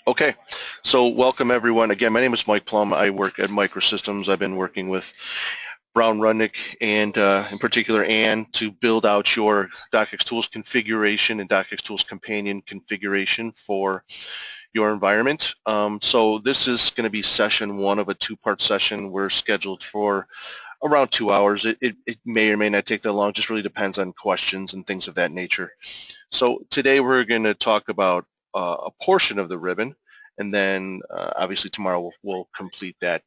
Okay, so welcome everyone. Again, my name is Mike Plum. I work at Microsystems. I've been working with Brown Rudnick and in particular Ann to build out your DocXtools configuration and DocXtools companion configuration for your environment. So this is going to be session one of a two-part session. We're scheduled for around 2 hours. It may or may not take that long, just really depends on questions and things of that nature. So today we're going to talk about a portion of the ribbon, and then obviously tomorrow we'll complete that.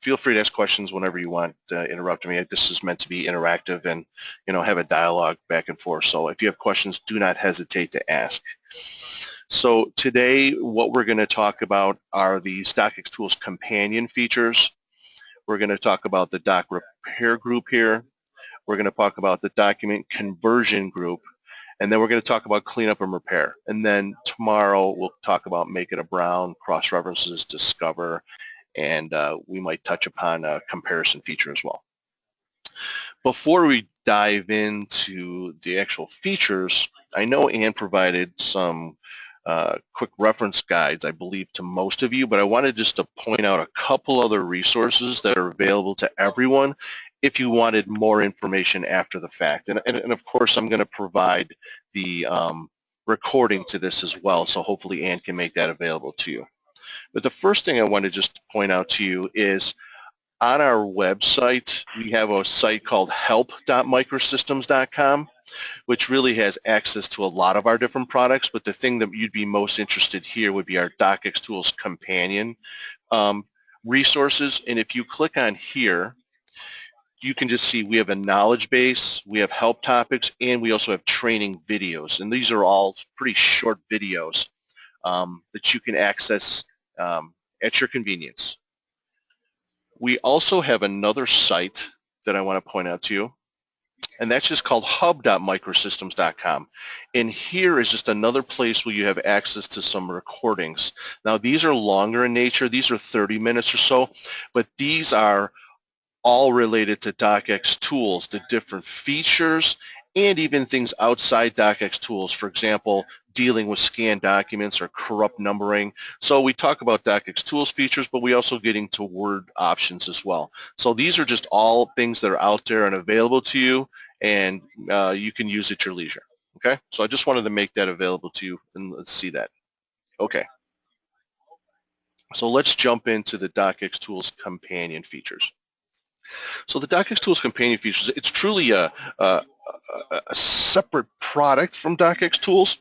Feel free to ask questions whenever you want to interrupt me. This is meant to be interactive and have a dialogue back and forth. So if you have questions, do not hesitate to ask. So today what we're going to talk about are the DocXtools companion features. We're going to talk about the doc repair group here. We're going to talk about the document conversion group. And then we're going to talk about cleanup and repair. And then tomorrow we'll talk about make it a brown, cross-references, discover, and we might touch upon a comparison feature as well. Before we dive into the actual features, I know Ann provided some quick reference guides, I believe, to most of you, but I wanted just to point out a couple other resources that are available to everyone if you wanted more information after the fact. And of course, I'm going to provide the recording to this as well, so hopefully Ann can make that available to you. But the first thing I want to just point out to you is on our website, we have a site called help.microsystems.com, which really has access to a lot of our different products, but the thing that you'd be most interested here would be our DocXtools companion resources. And if you click on here, you can just see we have a knowledge base, we have help topics, and we also have training videos. And these are all pretty short videos that you can access at your convenience. We also have another site that I want to point out to you, and that's just called hub.microsystems.com. And here is just another place where you have access to some recordings. Now, these are longer in nature. These are 30 minutes or so, but these are all related to DocXtools, the different features, and even things outside DocXtools. For example, dealing with scanned documents or corrupt numbering. So we talk about DocXtools features, but we also get into Word options as well. So these are just all things that are out there and available to you, and you can use at your leisure. Okay, so I just wanted to make that available to you, and let's see that. Okay, so let's jump into the DocXtools companion features. So the DocXtools companion features, it's truly a separate product from DocXtools,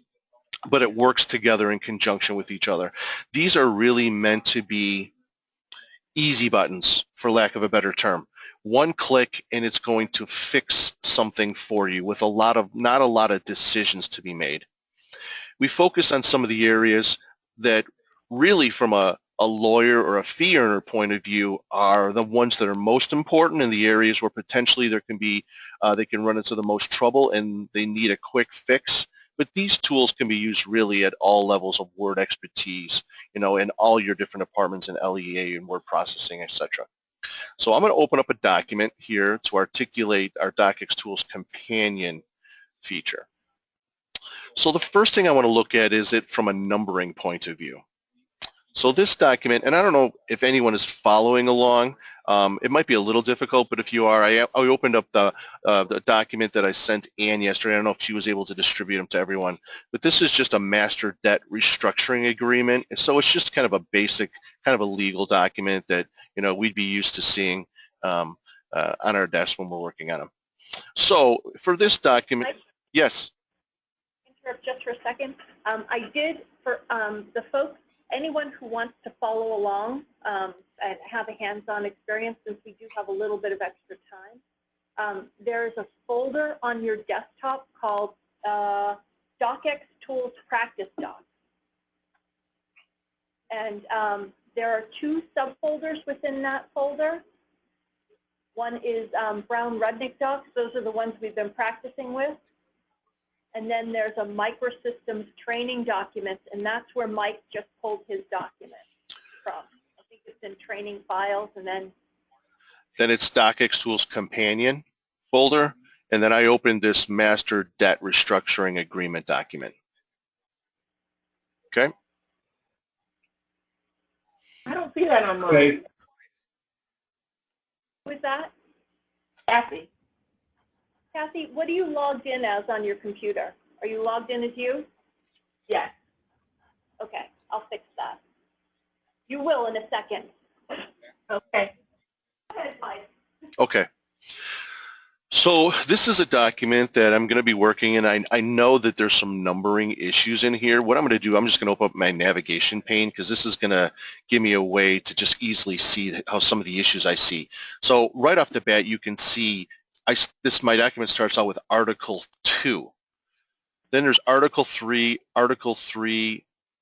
but it works together in conjunction with each other. These are really meant to be easy buttons, for lack of a better term. One click and it's going to fix something for you with not a lot of decisions to be made. We focus on some of the areas that really from a lawyer or a fee earner point of view are the ones that are most important, and the areas where potentially there can be they can run into the most trouble and they need a quick fix. But these tools can be used really at all levels of Word expertise, in all your different departments in LEA and word processing, etc. So I'm going to open up a document here to articulate our DocXtools companion feature. So the first thing I want to look at is it from a numbering point of view. So this document, and I don't know if anyone is following along, it might be a little difficult, but if you are, I opened up the document that I sent Ann yesterday. I don't know if she was able to distribute them to everyone, but this is just a master debt restructuring agreement. So it's just kind of a basic, kind of a legal document that, we'd be used to seeing on our desk when we're working on them. So for this document, yes? Interrupt just for a second. I did, for the folks, anyone who wants to follow along and have a hands-on experience, since we do have a little bit of extra time, there's a folder on your desktop called DocXtools Practice Docs. And there are two subfolders within that folder. One is Brown Rudnick Docs. Those are the ones we've been practicing with. And then there's a Microsystems training documents, and that's where Mike just pulled his document from. I think it's in training files, and then it's DocXtools companion folder, and then I opened this master debt restructuring agreement document. Okay. I don't see that on mine. Okay. Who is that? Kathy. Kathy, what are you logged in as on your computer? Are you logged in as you? Yes. Okay, I'll fix that. You will in a second. Okay. Go ahead, Mike. Okay. So this is a document that I'm going to be working in. I know that there's some numbering issues in here. What I'm going to do, I'm just going to open up my navigation pane because this is going to give me a way to just easily see how some of the issues I see. So right off the bat, you can see my document starts out with Article 2. Then there's Article 3,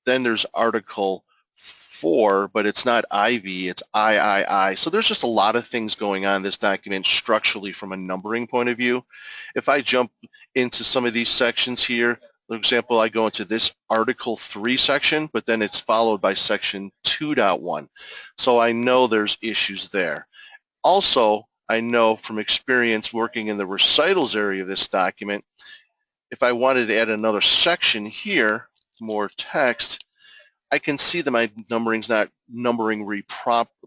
then there's Article 4, but it's not IV, it's III. So there's just a lot of things going on in this document structurally from a numbering point of view. If I jump into some of these sections here, for example, I go into this Article 3 section, but then it's followed by Section 2.1. So I know there's issues there. Also, I know from experience working in the recitals area of this document, if I wanted to add another section here, more text, I can see that my numbering's not numbering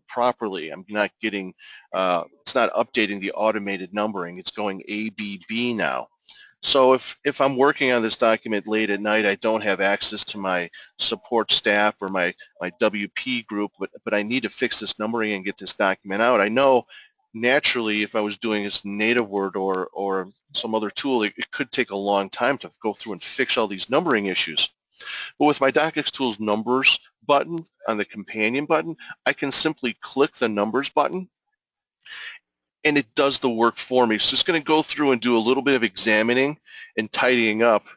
properly. I'm not getting, it's not updating the automated numbering. It's going ABB now. So if I'm working on this document late at night, I don't have access to my support staff or my WP group, but I need to fix this numbering and get this document out. I know naturally if I was doing this native word or some other tool, it could take a long time to go through and fix all these numbering issues. But with my DocXtools numbers button on the companion button, I can simply click the numbers button and it does the work for me. So it's going to go through and do a little bit of examining and tidying up.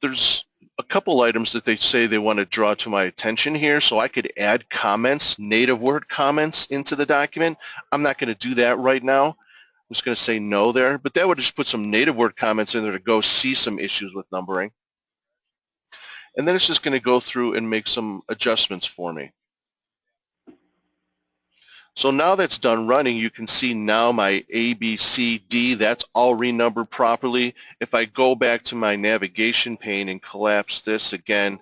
There's a couple items that they say they want to draw to my attention here, so I could add comments, native word comments into the document. I'm not going to do that right now. I'm just going to say no there, but that would just put some native word comments in there to go see some issues with numbering. And then it's just going to go through and make some adjustments for me. So now that's done running, you can see now my A, B, C, D, that's all renumbered properly. If I go back to my navigation pane and collapse this again,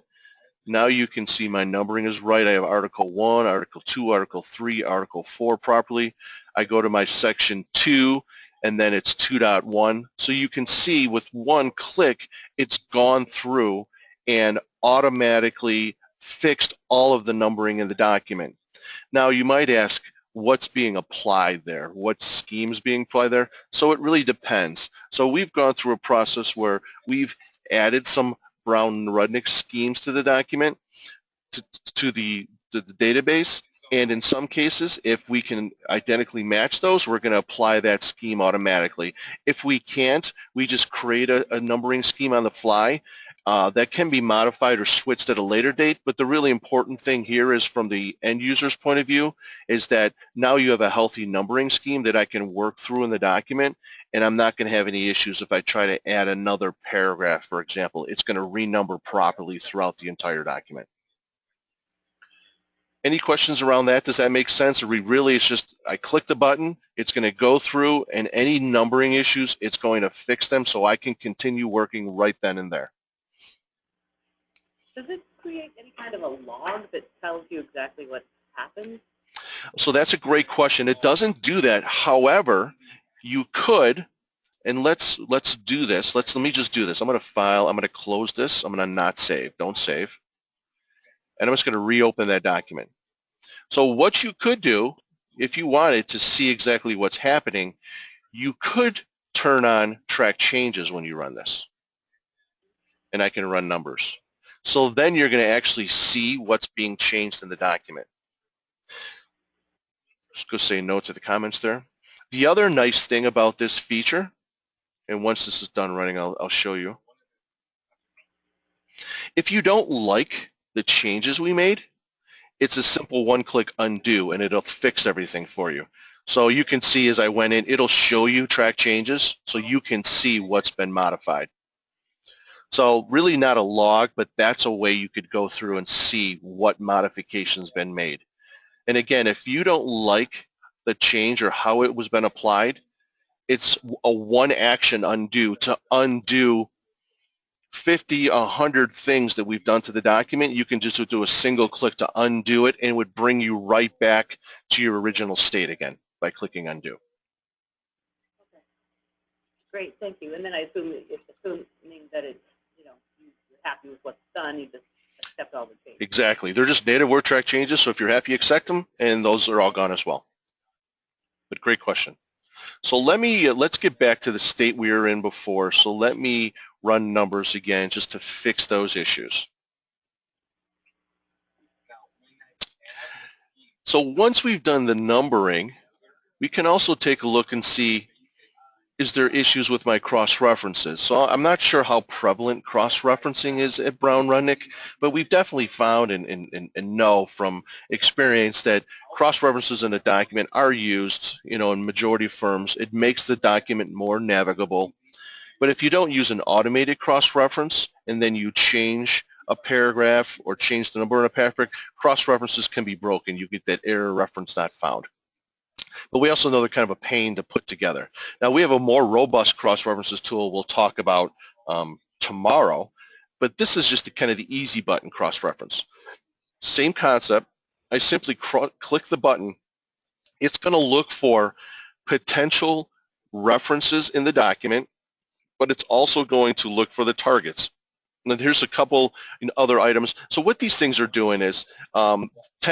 now you can see my numbering is right. I have Article 1, Article 2, Article 3, Article 4 properly. I go to my Section 2, and then it's 2.1. So you can see with one click, it's gone through and automatically fixed all of the numbering in the document. Now you might ask, what's being applied there? What scheme's being applied there? So it really depends. So we've gone through a process where we've added some Brown-Rudnick schemes to the document, to the database, and in some cases, if we can identically match those, we're going to apply that scheme automatically. If we can't, we just create a numbering scheme on the fly. That can be modified or switched at a later date, but the really important thing here is from the end user's point of view is that now you have a healthy numbering scheme that I can work through in the document, and I'm not going to have any issues if I try to add another paragraph, for example. It's going to renumber properly throughout the entire document. Any questions around that? Does that make sense? Or it's just, I click the button, it's going to go through, and any numbering issues, it's going to fix them so I can continue working right then and there. Does it create any kind of a log that tells you exactly what happened? So that's a great question. It doesn't do that. However, you could, and let's do this. Let me just do this. I'm going to file. I'm going to close this. I'm going to not save. Don't save. And I'm just going to reopen that document. So what you could do, if you wanted to see exactly what's happening, you could turn on track changes when you run this. And I can run numbers. So then you're going to actually see what's being changed in the document. Just go say no to the comments there. The other nice thing about this feature, and once this is done running, I'll show you. If you don't like the changes we made, it's a simple one-click undo, and it'll fix everything for you. So you can see as I went in, it'll show you track changes, so you can see what's been modified. So really not a log, but that's a way you could go through and see what modification's been made. And again, if you don't like the change or how it was been applied, it's a one action undo to undo 50, 100 things that we've done to the document, you can just do a single click to undo it, and it would bring you right back to your original state again by clicking undo. Okay. Great, thank you. And then I assume assuming that it's, you're happy with what's done, you just accept all the changes. Exactly. They're just native word track changes, so if you're happy, accept them, and those are all gone as well. But great question. So let's get back to the state we were in before. So let me run numbers again just to fix those issues. So once we've done the numbering, we can also take a look and see, is there issues with my cross-references? So I'm not sure how prevalent cross-referencing is at Brown Rudnick, but we've definitely found and know from experience that cross-references in a document are used, in majority of firms. It makes the document more navigable. But if you don't use an automated cross-reference and then you change a paragraph or change the number in a paragraph, cross-references can be broken. You get that error reference not found. But we also know they're kind of a pain to put together. Now, we have a more robust cross-references tool we'll talk about tomorrow, but this is just kind of the easy button cross-reference. Same concept. I simply click the button. It's going to look for potential references in the document, but it's also going to look for the targets. And here's a couple other items. So what these things are doing is 10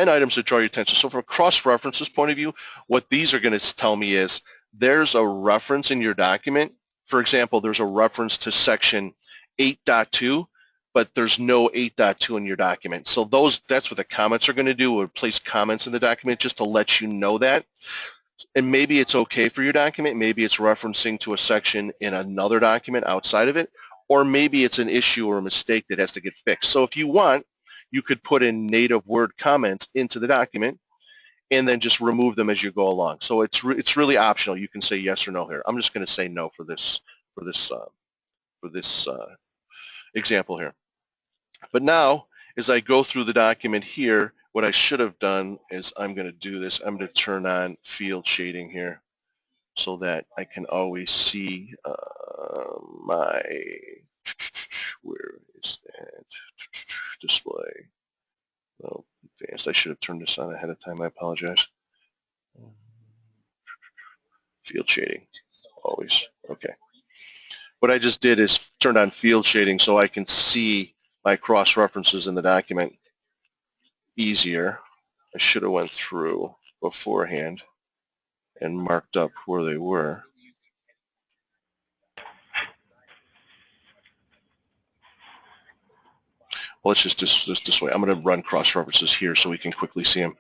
items to draw your attention. So from a cross-references point of view, what these are going to tell me is there's a reference in your document. For example, there's a reference to section 8.2, but there's no 8.2 in your document. So that's what the comments are going to do, or place comments in the document just to let you know that. And maybe it's okay for your document. Maybe it's referencing to a section in another document outside of it. Or maybe it's an issue or a mistake that has to get fixed. So if you want, you could put in native word comments into the document and then just remove them as you go along. So it's really optional. You can say yes or no here. I'm just going to say no for this example here. But now, as I go through the document here, what I should have done is I'm going to do this. I'm going to turn on field shading here so that I can always see where is that display? Oh, advanced. I should have turned this on ahead of time. I apologize. Field shading, always. Okay. What I just did is turned on field shading so I can see my cross-references in the document easier. I should have went through beforehand and marked up where they were. Well, let's just this way. I'm going to run cross-references here so we can quickly see them.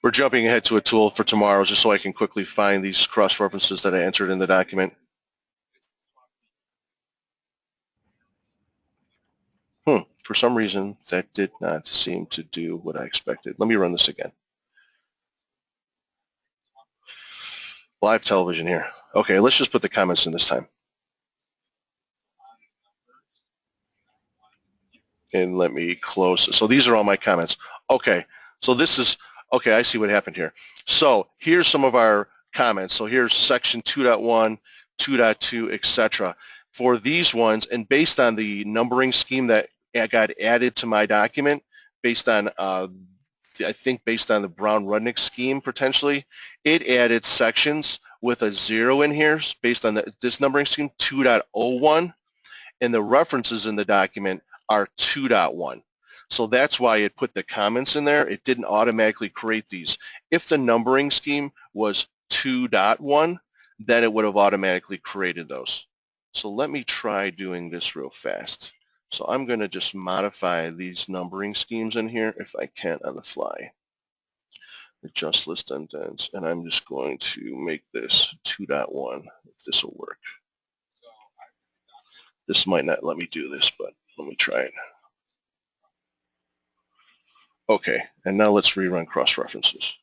We're jumping ahead to a tool for tomorrow just so I can quickly find these cross-references that I entered in the document. For some reason, that did not seem to do what I expected. Let me run this again. Live television here. Okay, let's just put the comments in this time. And let me close. So these are all my comments. Okay, so this is, okay, I see what happened here. So here's some of our comments. So here's section 2.1, 2.2, etc. For these ones, and based on the numbering scheme that got added to my document, based on, I think based on the Brown-Rudnick scheme potentially, it added sections with a 0 in here based on this numbering scheme, 2.01, and the references in the document are 2.1. So that's why it put the comments in there. It didn't automatically create these. If the numbering scheme was 2.1, then it would have automatically created those. So let me try doing this real fast. So I'm going to just modify these numbering schemes in here if I can on the fly. Adjust list indents, and I'm just going to make this 2.1 if this will work. This might not let me do this, but let me try it. Okay, and now let's rerun cross-references.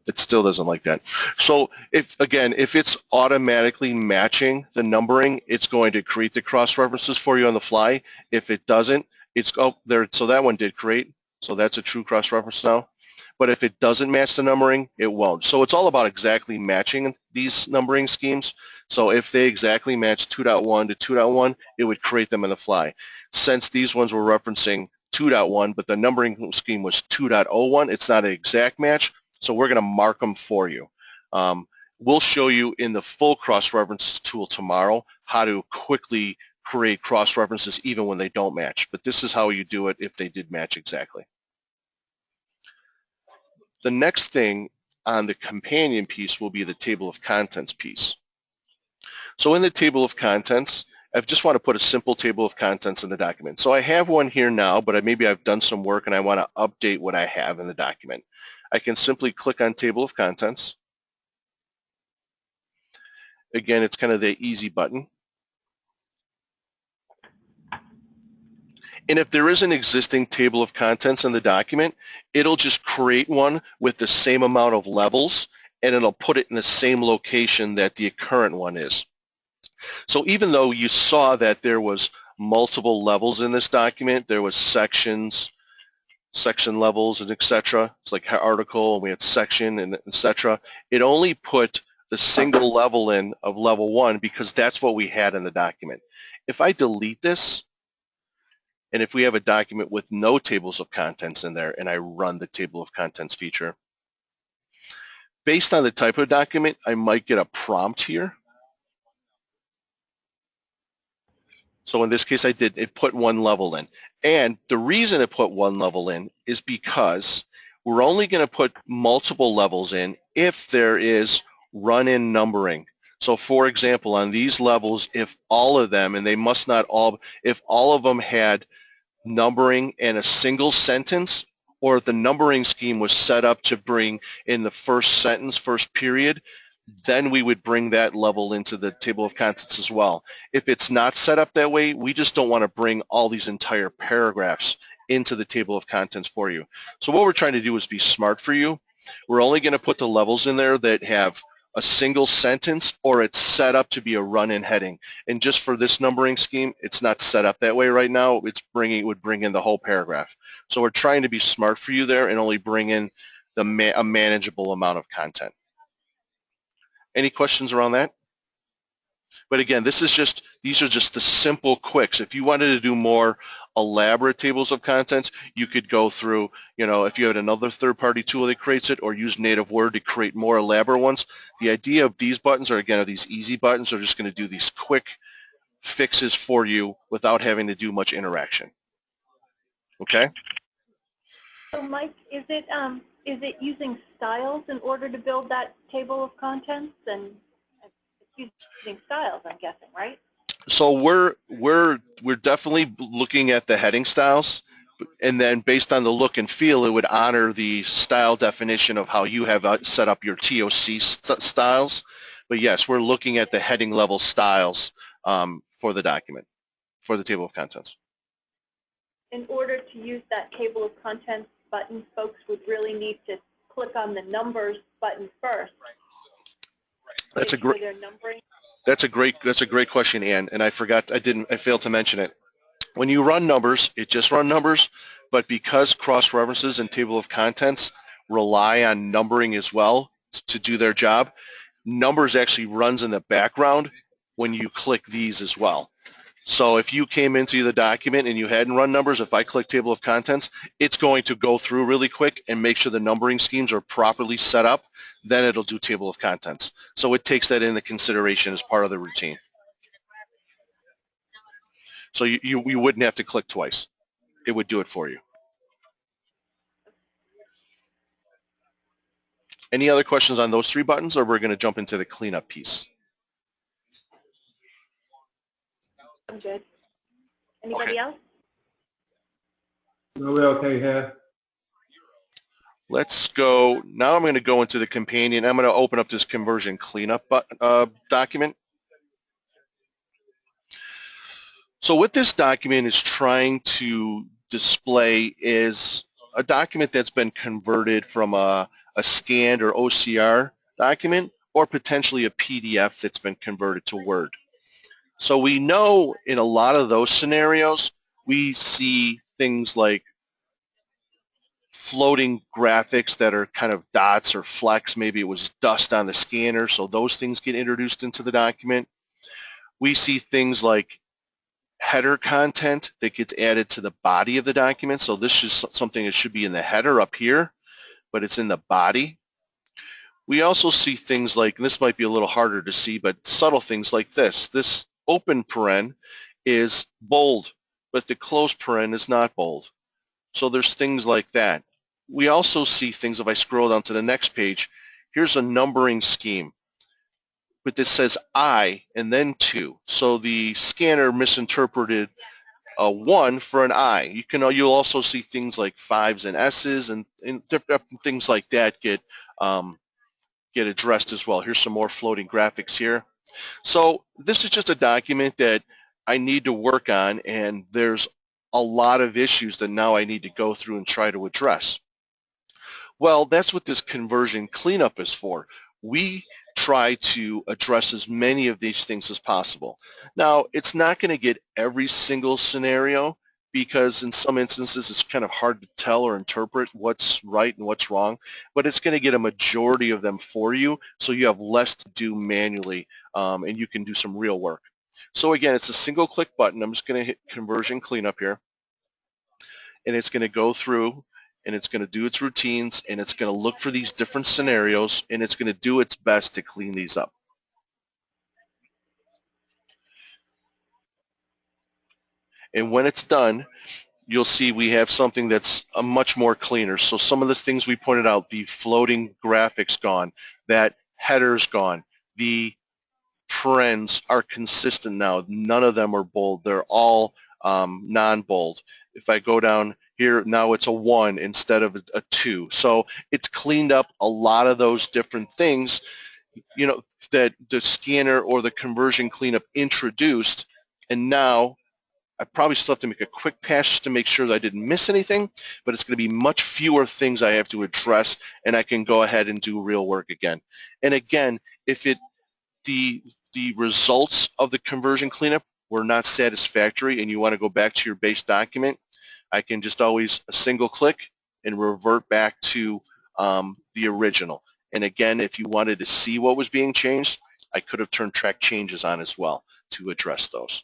It still doesn't like that. So if it's automatically matching the numbering, it's going to create the cross-references for you on the fly. If it doesn't, it's there. So that one did create. So that's a true cross-reference now. but if it doesn't match the numbering, it won't. So it's all about exactly matching these numbering schemes. So if they exactly match 2.1 to 2.1, it would create them on the fly. Since these ones were referencing 2.1, but the numbering scheme was 2.01, it's not an exact match, so we're going to mark them for you. We'll show you in the full cross-reference tool tomorrow how to quickly create cross-references even when they don't match. But this is how you do it if they did match exactly. The next thing on the companion piece will be the table of contents piece. So in the table of contents, I just want to put a simple table of contents in the document. So I have one here now, but maybe I've done some work and I want to update what I have in the document. I can simply click on table of contents. Again, it's kind of the easy button. And if there is an existing table of contents in the document, it'll just create one with the same amount of levels, and it'll put it in the same location that the current one is. So even though you saw that there was multiple levels in this document, there was sections, section levels, and etc. It's like article, and we had section, and etc. It only put the single level in of level 1 because that's what we had in the document. If I delete this, and if we have a document with no tables of contents in there and I run the table of contents feature, based on the type of document, I might get a prompt here. So in this case, it put one level in. And the reason it put one level in is because we're only going to put multiple levels in if there is run-in numbering. So for example, on these levels, if all of them, and they must not all, if all of them had numbering in a single sentence, or the numbering scheme was set up to bring in the first sentence, first period, then we would bring that level into the table of contents as well. If it's not set up that way, we just don't want to bring all these entire paragraphs into the table of contents for you. So what we're trying to do is be smart for you. We're only going to put the levels in there that have a single sentence or it's set up to be a run-in heading. And just for this numbering scheme, it's not set up that way right now. It would bring in the whole paragraph. So we're trying to be smart for you there and only bring in a manageable amount of content. Any questions around that? But again, these are just the simple quicks. If you wanted to do more elaborate tables of contents, you could go through, if you had another third-party tool that creates it, or use Native Word to create more elaborate ones. The idea of these buttons are these easy buttons are just going to do these quick fixes for you without having to do much interaction. Okay? So Mike, is it using styles in order to build that table of contents? And it's using styles, I'm guessing, right? So we're definitely looking at the heading styles, and then based on the look and feel, it would honor the style definition of how you have set up your TOC styles. But yes, we're looking at the heading level styles for the document, for the table of contents. In order to use that table of contents button, folks would really need to click on the numbers button first. That's a great question, Ann, and I failed to mention it. When you run numbers, it just runs numbers, but because cross-references and table of contents rely on numbering as well to do their job, numbers actually runs in the background when you click these as well. So if you came into the document and you hadn't run numbers, if I click table of contents, it's going to go through really quick and make sure the numbering schemes are properly set up. Then it'll do table of contents. So it takes that into consideration as part of the routine. So you wouldn't have to click twice. It would do it for you. Any other questions on those three buttons, or we're going to jump into the cleanup piece? I'm good. Anybody else? No, we're okay here. Let's go. Now I'm going to go into the companion. I'm going to open up this conversion cleanup document. So what this document is trying to display is a document that's been converted from a scanned or OCR document, or potentially a PDF that's been converted to Word. So we know in a lot of those scenarios, we see things like floating graphics that are kind of dots or flecks. Maybe it was dust on the scanner, so those things get introduced into the document. We see things like header content that gets added to the body of the document. So this is something that should be in the header up here, but it's in the body. We also see things like, and this might be a little harder to see, but subtle things like this. This open paren is bold, but the closed paren is not bold. So there's things like that. We also see things, if I scroll down to the next page, here's a numbering scheme, but this says I and then 2. So the scanner misinterpreted a 1 for an I. You'll also see things like 5s and S's and different things like that get addressed as well. Here's some more floating graphics here. So this is just a document that I need to work on, and there's a lot of issues that now I need to go through and try to address. Well, that's what this conversion cleanup is for. We try to address as many of these things as possible. Now, it's not going to get every single scenario, because in some instances it's kind of hard to tell or interpret what's right and what's wrong, but it's going to get a majority of them for you, so you have less to do manually, and you can do some real work. So again, it's a single click button. I'm just going to hit conversion cleanup here, and it's going to go through and it's going to do its routines, and it's going to look for these different scenarios, and it's going to do its best to clean these up. And when it's done, you'll see we have something that's a much more cleaner. So some of the things we pointed out, the floating graphics gone, that header's gone, the parens are consistent now. None of them are bold. They're all non-bold. If I go down here, now it's a 1 instead of a 2. So it's cleaned up a lot of those different things, you know, that the scanner or the conversion cleanup introduced, and now I probably still have to make a quick pass to make sure that I didn't miss anything, but it's going to be much fewer things I have to address, and I can go ahead and do real work again. And again, if the results of the conversion cleanup were not satisfactory and you want to go back to your base document, I can just always a single click and revert back to the original. And again, if you wanted to see what was being changed, I could have turned track changes on as well to address those.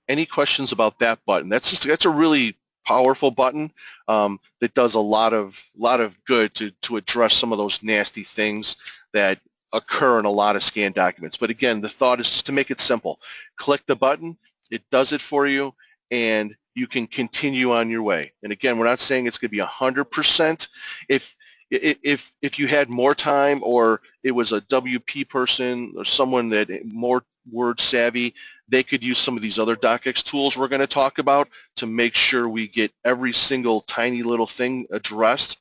Any questions about that button? That's a really powerful button that does a lot of good to address some of those nasty things that occur in a lot of scanned documents. But again, the thought is just to make it simple. Click the button, it does it for you, and you can continue on your way. And again, we're not saying it's going to be 100%. If you had more time, or it was a WP person or someone that more word savvy, they could use some of these other DocX tools we're going to talk about to make sure we get every single tiny little thing addressed.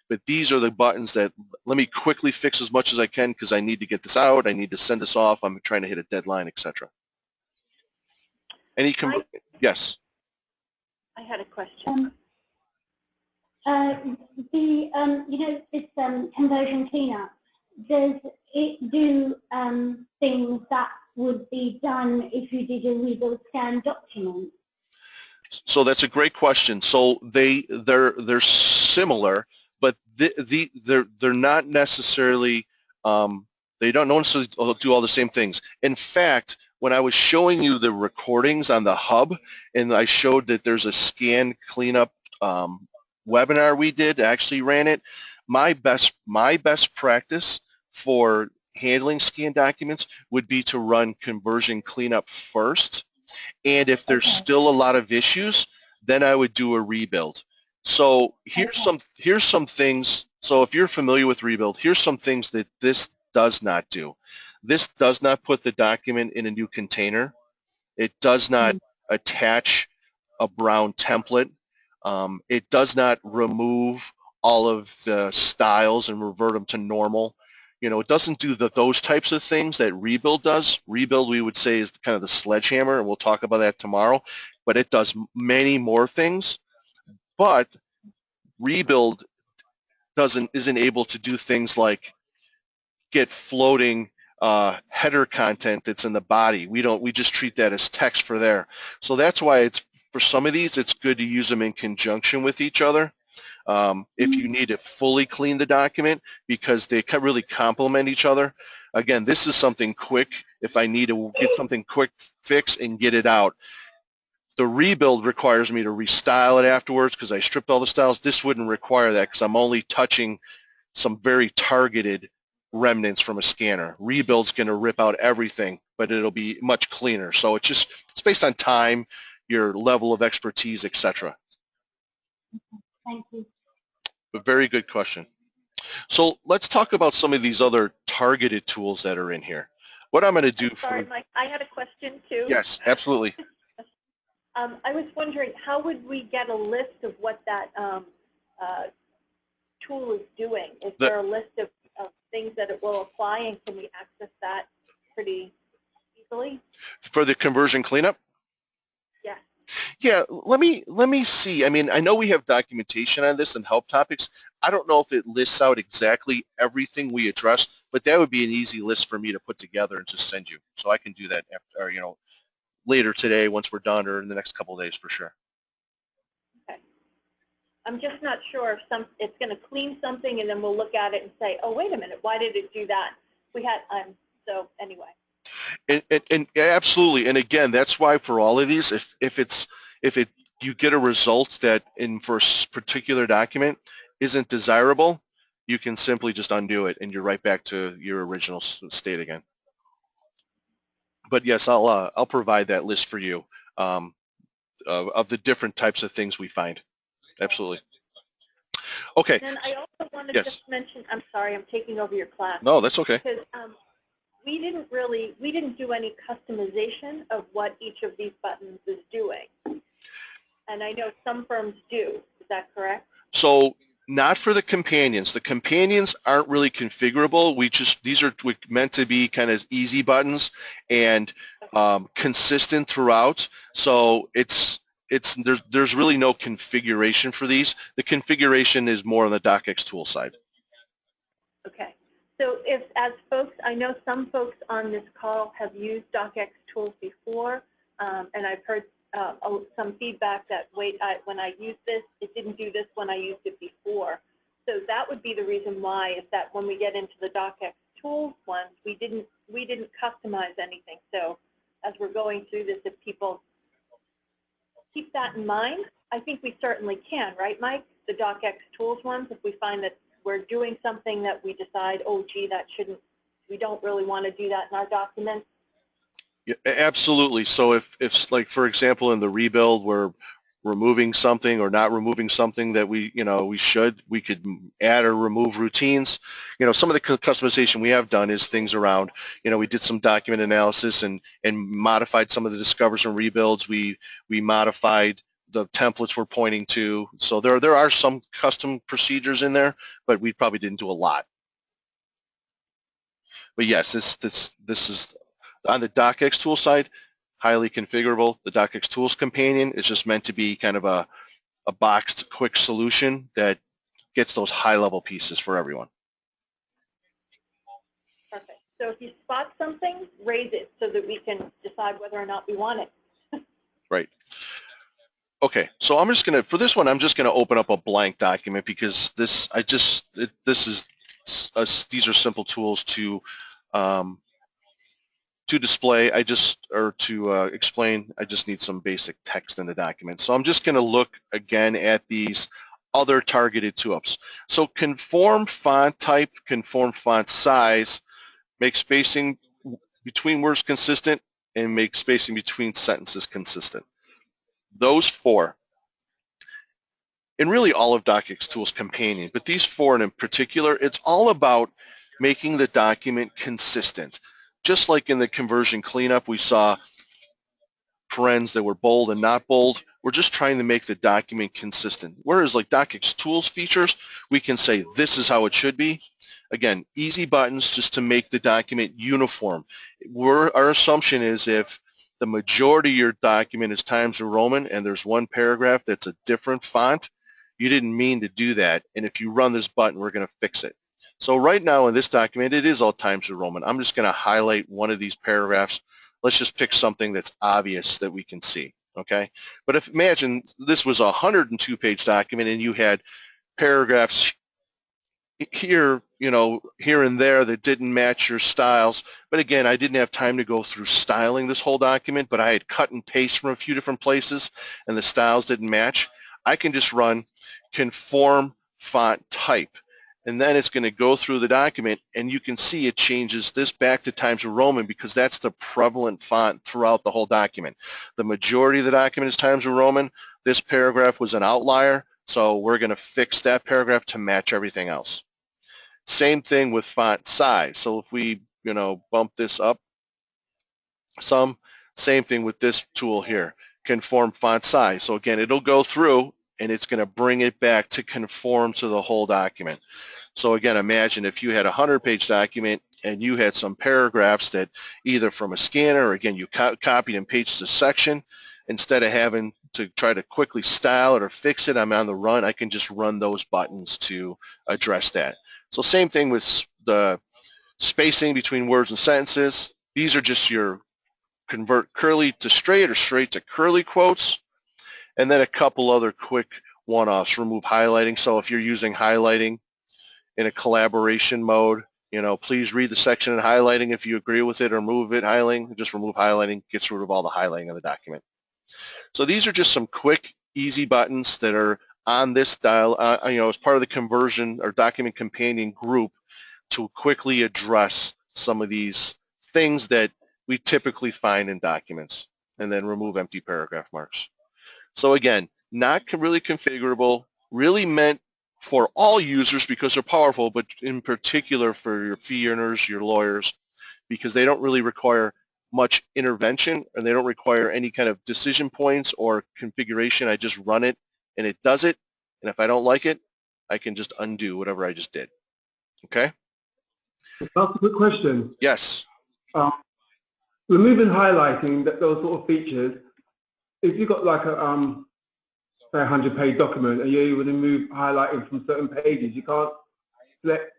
But these are the buttons that let me quickly fix as much as I can, because I need to get this out, I need to send this off, I'm trying to hit a deadline, etc. Yes? I had a question. You know, this conversion cleanup, does it do things that would be done if you did a rebuild scan document? So that's a great question. So they're similar, but they're not necessarily they don't necessarily do all the same things. In fact, when I was showing you the recordings on the hub, and I showed that there's a scan cleanup webinar we did, actually ran it, my best practice for handling scan documents would be to run conversion cleanup first, and if there's still a lot of issues, then I would do a rebuild. So here's some things. So if you're familiar with rebuild, here's some things that this does not do. This does not put the document in a new container. It does not attach a brown template. It does not remove all of the styles and revert them to normal. You know, it doesn't do those types of things that rebuild does. Rebuild, we would say, is kind of the sledgehammer, and we'll talk about that tomorrow. But it does many more things. But rebuild isn't able to do things like get floating header content that's in the body. We just treat that as text for there. So that's why it's for some of these, it's good to use them in conjunction with each other. If you need to fully clean the document, because they really complement each other. Again, this is something quick. If I need to get something quick fix and get it out. The rebuild requires me to restyle it afterwards because I stripped all the styles. This wouldn't require that because I'm only touching some very targeted remnants from a scanner. Rebuild's going to rip out everything, but it'll be much cleaner. So it's based on time, your level of expertise, etc. Thank you. A very good question. So let's talk about some of these other targeted tools that are in here. What I'm going to do Sorry, Mike, I had a question too. Yes, absolutely. I was wondering, how would we get a list of what that tool is doing? Is there a list of things that it will apply, and can we access that pretty easily? For the conversion cleanup? Yeah. Yeah, let me see. I mean, I know we have documentation on this and help topics. I don't know if it lists out exactly everything we address, but that would be an easy list for me to put together and just send you. So I can do that after, or, later today once we're done, or in the next couple of days for sure. Okay. I'm just not sure if it's going to clean something and then we'll look at it and say, oh, wait a minute, why did it do that? We had, so anyway. And absolutely, and again, that's why for all of these, if you get a result that for a particular document isn't desirable, you can simply just undo it and you're right back to your original state again. But yes, I'll provide that list for you of the different types of things we find. Absolutely. Okay. And I also want to Yes. just mention, I'm sorry, I'm taking over your class. No, that's okay. Because we didn't do any customization of what each of these buttons is doing. And I know some firms do. Is that correct? So not for the companions. The companions aren't really configurable. These are meant to be kind of easy buttons and consistent throughout. So there's really no configuration for these. The configuration is more on the DocXtools side. Okay. So I know some folks on this call have used DocXtools before, and I've heard some feedback that, when I used this, it didn't do this when I used it before. So that would be the reason why, is that when we get into the DocXtools ones, we didn't customize anything. So as we're going through this, if people keep that in mind, I think we certainly can, right, Mike? The DocXtools ones, if we find that we're doing something that we decide, oh, gee, we don't really want to do that in our document. Yeah, absolutely. So if like, for example, in the rebuild, we're removing something or not removing something that we could add or remove routines. Some of the customization we have done is things around, we did some document analysis and modified some of the discovers and rebuilds. We modified the templates we're pointing to. So there are some custom procedures in there, but we probably didn't do a lot. But yes, this is on the DocXtools side, highly configurable. The DocXtools companion is just meant to be kind of a boxed quick solution that gets those high-level pieces for everyone. Perfect. So if you spot something, raise it so that we can decide whether or not we want it. Right. Okay, so I'm just gonna, for this one, I'm just gonna open up a blank document because these are simple tools to display. Or to explain, I just need some basic text in the document. So I'm just gonna look again at these other targeted tools. So conform font type, conform font size, make spacing between words consistent, and make spacing between sentences consistent. Those four, and really all of DocXtools companion, but these four in particular, it's all about making the document consistent. Just like in the conversion cleanup, we saw parens that were bold and not bold. We're just trying to make the document consistent. Whereas like DocXtools features, we can say this is how it should be. Again, easy buttons just to make the document uniform. Our assumption is if the majority of your document is Times New Roman and there's one paragraph that's a different font, you didn't mean to do that. And if you run this button, we're going to fix it. So right now in this document, it is all Times New Roman. I'm just going to highlight one of these paragraphs. Let's just pick something that's obvious that we can see. okay? But if imagine this was a 102-page document and you had paragraphs here, you know, here and there that didn't match your styles. But again, I didn't have time to go through styling this whole document, but I had cut and paste from a few different places and the styles didn't match. I can just run conform font type. And then it's going to go through the document and you can see it changes this back to Times New Roman because that's the prevalent font throughout the whole document. The majority of the document is Times New Roman. This paragraph was an outlier, so we're going to fix that paragraph to match everything else. Same thing with font size. So if we, you know, bump this up some, same thing with this tool here, conform font size. So again, it'll go through and it's going to bring it back to conform to the whole document. So again, imagine if you had a 100-page document and you had some paragraphs that either from a scanner or again, you copied and pasted a section, instead of having to try to quickly style it or fix it, I'm on the run, I can just run those buttons to address that. So same thing with the spacing between words and sentences. These are just your convert curly to straight or straight to curly quotes. And then a couple other quick one-offs, remove highlighting. So if you're using highlighting in a collaboration mode, you know, please read the section in highlighting if you agree with it or remove it highlighting. Just remove highlighting, gets rid of all the highlighting of the document. So these are just some quick, easy buttons that are on this dial, you know, as part of the conversion or document companion group to quickly address some of these things that we typically find in documents, and then remove empty paragraph marks. So again, not really configurable, really meant for all users because they're powerful, but in particular for your fee earners, your lawyers, because they don't really require much intervention and they don't require any kind of decision points or configuration. I just run it and it does it. And if I don't like it, I can just undo whatever I just did. Okay? That's a quick question. Yes. Removing highlighting, those sort of features, if you've got like a say 100-page document and you would remove highlighting from certain pages, you can't select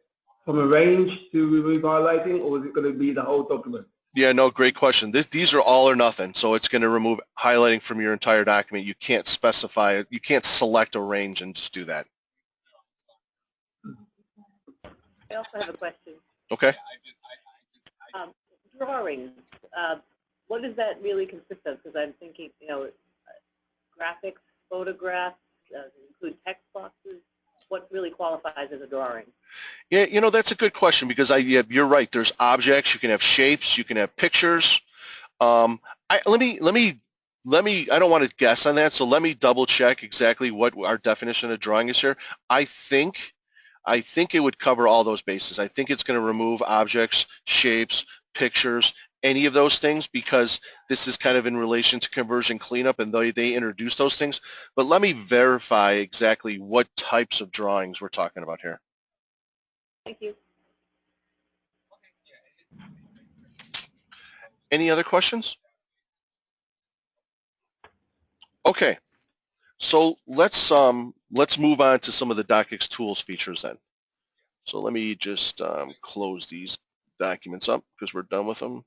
from a range to remove highlighting, or is it going to be the whole document? Yeah, no, great question. These are all or nothing, so it's going to remove highlighting from your entire document. You can't specify it. You can't select a range and just do that. I also have a question. Okay. Drawings. What does that really consist of? Because I'm thinking, you know, graphics, photographs, include text boxes. What really qualifies as a drawing? Yeah, you know, that's a good question because you're right. There's objects. You can have shapes. You can have pictures. Let me. I don't want to guess on that, so let me double check exactly what our definition of drawing is here. I think it would cover all those bases. I think it's going to remove objects, shapes, pictures, any of those things, because this is kind of in relation to conversion cleanup and they introduced those things. But let me verify exactly what types of drawings we're talking about here. Thank you. Any other questions? Okay, so let's move on to some of the DocXtools features then. So let me just close these documents up because we're done with them.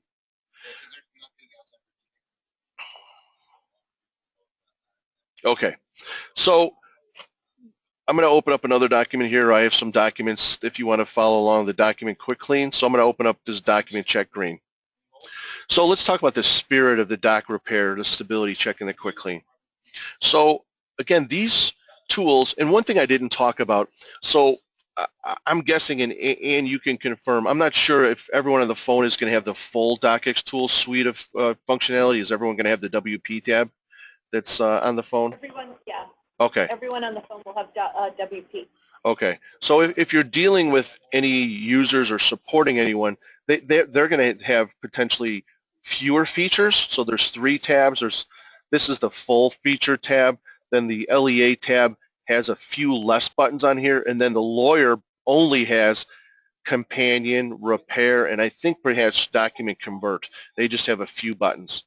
Okay, so I'm going to open up another document here. I have some documents if you want to follow along the document quick clean. So I'm going to open up this document check green. So let's talk about the spirit of the doc repair, the stability check, and the quick clean. So again, these tools, and one thing I didn't talk about, so I'm guessing, and you can confirm, I'm not sure if everyone on the phone is going to have the full DocXtools suite of functionality. Is everyone going to have the WP tab that's on the phone? Everyone, yeah. Okay. Everyone on the phone will have WP. Okay. So if you're dealing with any users or supporting anyone, they're going to have potentially fewer features. So there's 3 tabs. This is the full feature tab. Then the LEA tab has a few less buttons on here, and then the lawyer only has companion, repair, and I think perhaps document convert. They just have a few buttons.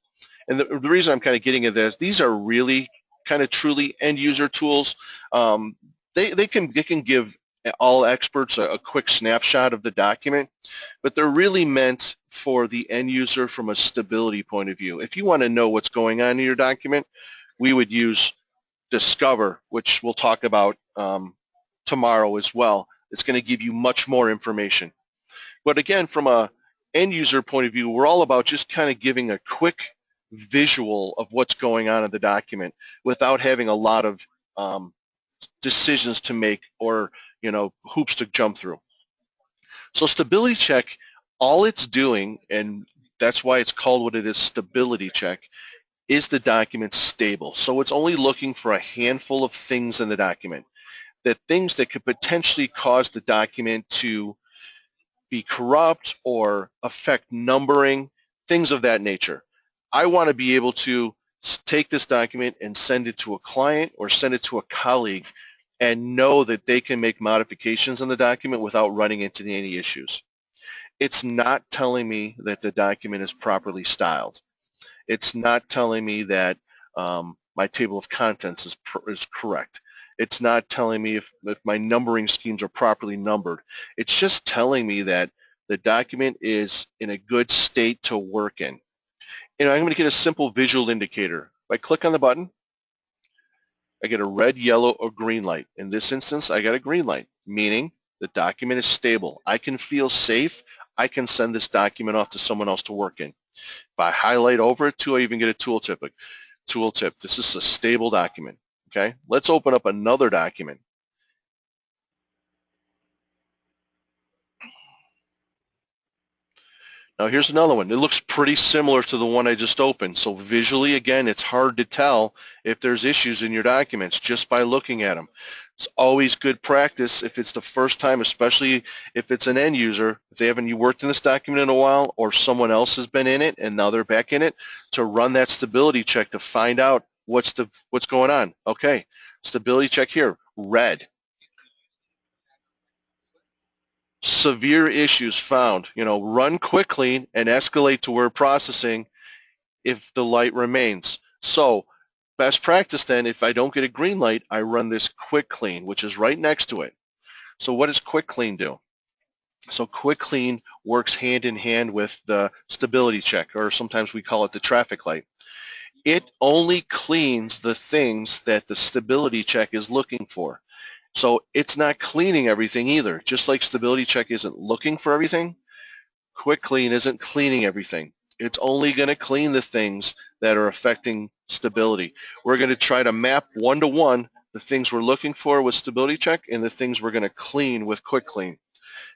And the reason I'm kind of getting at this, these are really kind of truly end user tools. They can give all experts a quick snapshot of the document, but they're really meant for the end user from a stability point of view. If you want to know what's going on in your document, we would use Discover, which we'll talk about tomorrow as well. It's going to give you much more information. But again, from a end user point of view, we're all about just kind of giving a quick visual of what's going on in the document without having a lot of decisions to make or hoops to jump through. So stability check, all it's doing, and that's why it's called what it is, stability check, is the document stable. So it's only looking for a handful of things in the document, things that could potentially cause the document to be corrupt or affect numbering, things of that nature. I want to be able to take this document and send it to a client or send it to a colleague and know that they can make modifications on the document without running into any issues. It's not telling me that the document is properly styled. It's not telling me that my table of contents is correct. It's not telling me if my numbering schemes are properly numbered. It's just telling me that the document is in a good state to work in. I'm going to get a simple visual indicator. If I click on the button, I get a red, yellow, or green light. In this instance, I got a green light, meaning the document is stable. I can feel safe. I can send this document off to someone else to work in. If I highlight over it too, I even get a tooltip. Tooltip, this is a stable document. Okay, let's open up another document. Now here's another one. It looks pretty similar to the one I just opened. So visually, again, it's hard to tell if there's issues in your documents just by looking at them. It's always good practice if it's the first time, especially if it's an end user, if they haven't worked in this document in a while or someone else has been in it and now they're back in it, to run that stability check to find out what's going on. Okay, stability check here, red. Severe issues found. Run quickly and escalate to word processing if the light remains. So best practice then, if I don't get a green light, I run this quick clean, which is right next to it. So what does quick clean do? So quick clean works hand in hand with the stability check, or sometimes we call it the traffic light. It only cleans the things that the stability check is looking for. So it's not cleaning everything either. Just like stability check isn't looking for everything, quick clean isn't cleaning everything. It's only going to clean the things that are affecting stability. We're going to try to map one-to-one the things we're looking for with stability check and the things we're going to clean with quick clean.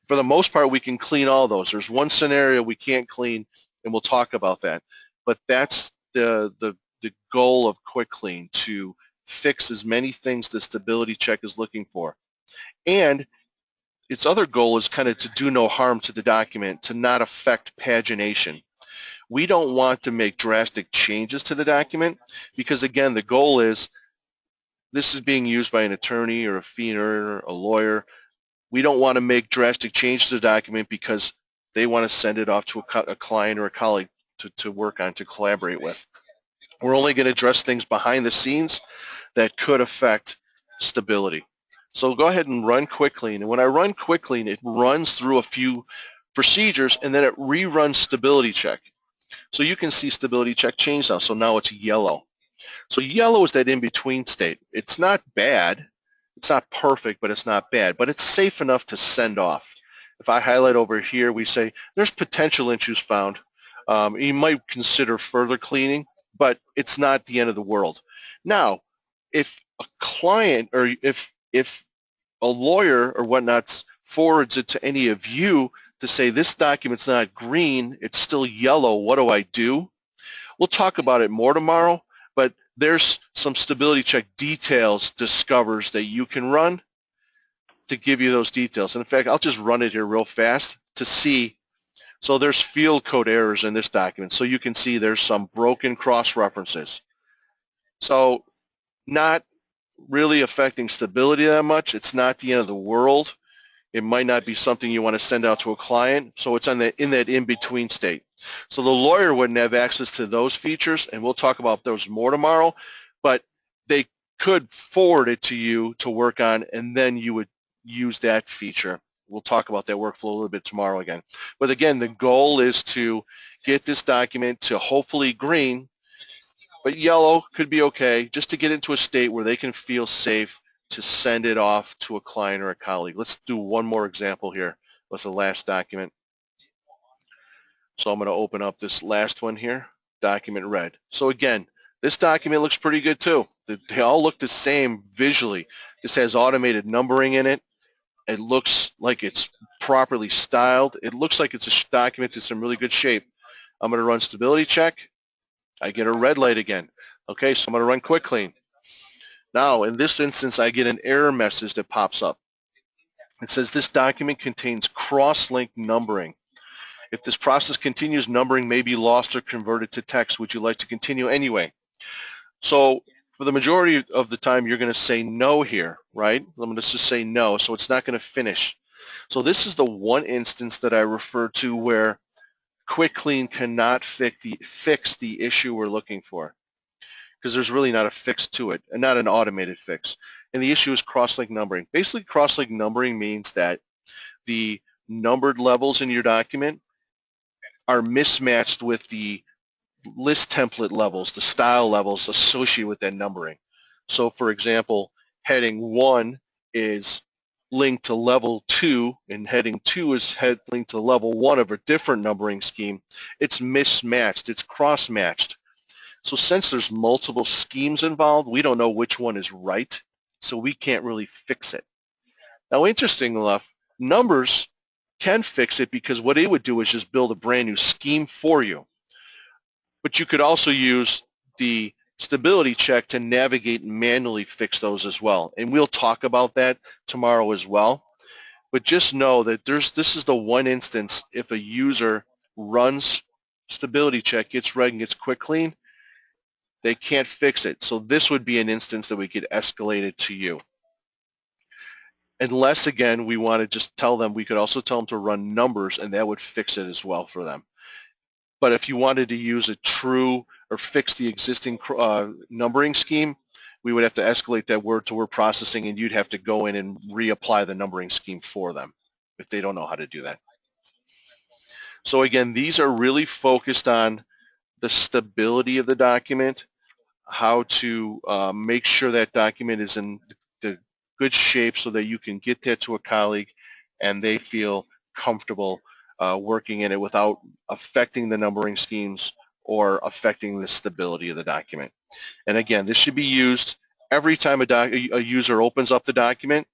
For the most part, we can clean all those. There's one scenario we can't clean, and we'll talk about that. But that's the goal of quick clean, to fix as many things the stability check is looking for. And its other goal is kind of to do no harm to the document, to not affect pagination. We don't want to make drastic changes to the document because, again, the goal is this is being used by an attorney or a fee earner, a lawyer. We don't want to make drastic changes to the document because they want to send it off to a client or a colleague to work on, to collaborate with. We're only going to address things behind the scenes that could affect stability. So go ahead and run quick clean. And when I run quick clean, it runs through a few procedures and then it reruns stability check. So you can see stability check change now. So now it's yellow. So yellow is that in-between state. It's not bad. It's not perfect, but it's not bad. But it's safe enough to send off. If I highlight over here, we say there's potential issues found. You might consider further cleaning, but it's not the end of the world. Now, if a client or if a lawyer or whatnot forwards it to any of you to say this document's not green, it's still yellow, what do I do? We'll talk about it more tomorrow, but there's some stability check details, discovers that you can run to give you those details. And in fact, I'll just run it here real fast to see. So there's field code errors in this document. So you can see there's some broken cross-references. So not really affecting stability that much. It's not the end of the world. It might not be something you want to send out to a client. So it's in that in-between state. So the lawyer wouldn't have access to those features, and we'll talk about those more tomorrow, but they could forward it to you to work on, and then you would use that feature. We'll talk about that workflow a little bit tomorrow again. But again, the goal is to get this document to hopefully green but yellow could be okay, just to get into a state where they can feel safe to send it off to a client or a colleague. Let's do one more example here. What's the last document? So I'm going to open up this last one here, document red. So again, this document looks pretty good too. They all look the same visually. This has automated numbering in it. It looks like it's properly styled. It looks like it's a document that's in really good shape. I'm going to run stability check. I get a red light again. Okay, so I'm going to run quick clean. Now, in this instance, I get an error message that pops up. It says this document contains cross-link numbering. If this process continues, numbering may be lost or converted to text. Would you like to continue anyway? So for the majority of the time, you're going to say no here, right? I'm going to just say no, so it's not going to finish. So this is the one instance that I refer to where quick clean cannot fix the issue we're looking for, because there's really not a fix to it, and not an automated fix. And the issue is cross-link numbering. Basically, cross-link numbering means that the numbered levels in your document are mismatched with the list template levels, the style levels associated with that numbering. So for example, heading 1 is linked to level 2, and heading 2 is linked to level 1 of a different numbering scheme. It's mismatched, it's cross-matched. So since there's multiple schemes involved, we don't know which one is right, so we can't really fix it. Now, interesting enough, numbers can fix it, because what it would do is just build a brand new scheme for you. But you could also use the stability check to navigate and manually fix those as well. And we'll talk about that tomorrow as well. But just know that this is the one instance if a user runs stability check, gets red and gets quick clean, they can't fix it. So this would be an instance that we could escalate it to you. Unless, again, we want to just tell them, we could also tell them to run numbers, and that would fix it as well for them. But if you wanted to use a true or fix the existing numbering scheme, we would have to escalate that word to word processing, and you'd have to go in and reapply the numbering scheme for them if they don't know how to do that. So again, these are really focused on the stability of the document, how to make sure that document is in the good shape so that you can get that to a colleague and they feel comfortable working in it without affecting the numbering schemes or affecting the stability of the document. And again, this should be used every time a user opens up the document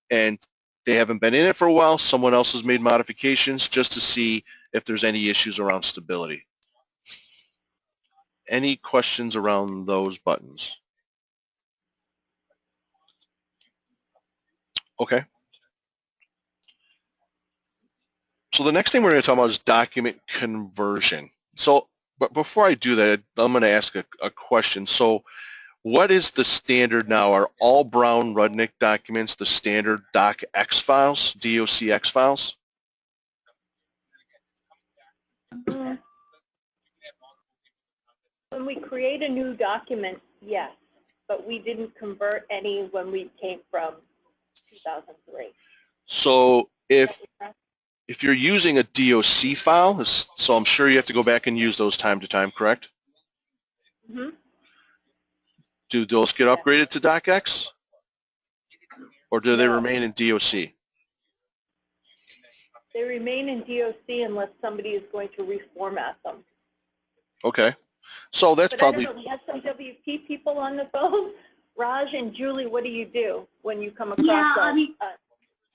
and they haven't been in it for a while, someone else has made modifications, just to see if there's any issues around stability. Any questions around those buttons? Okay. So the next thing we're going to talk about is document conversion. So, but before I do that, I'm going to ask a question. So what is the standard now? Are all Brown-Rudnick documents the standard DocX files, DOCX files? When we create a new document, yes, but we didn't convert any when we came from 2003. So if you're using a DOC file, so I'm sure you have to go back and use those time to time, correct? Mm-hmm. Do those get upgraded to DocX? Or do they remain in DOC? They remain in DOC unless somebody is going to reformat them. Okay. So that's but probably... I don't know, we have some WP people on the phone. Raj and Julie, what do you do when you come across I mean,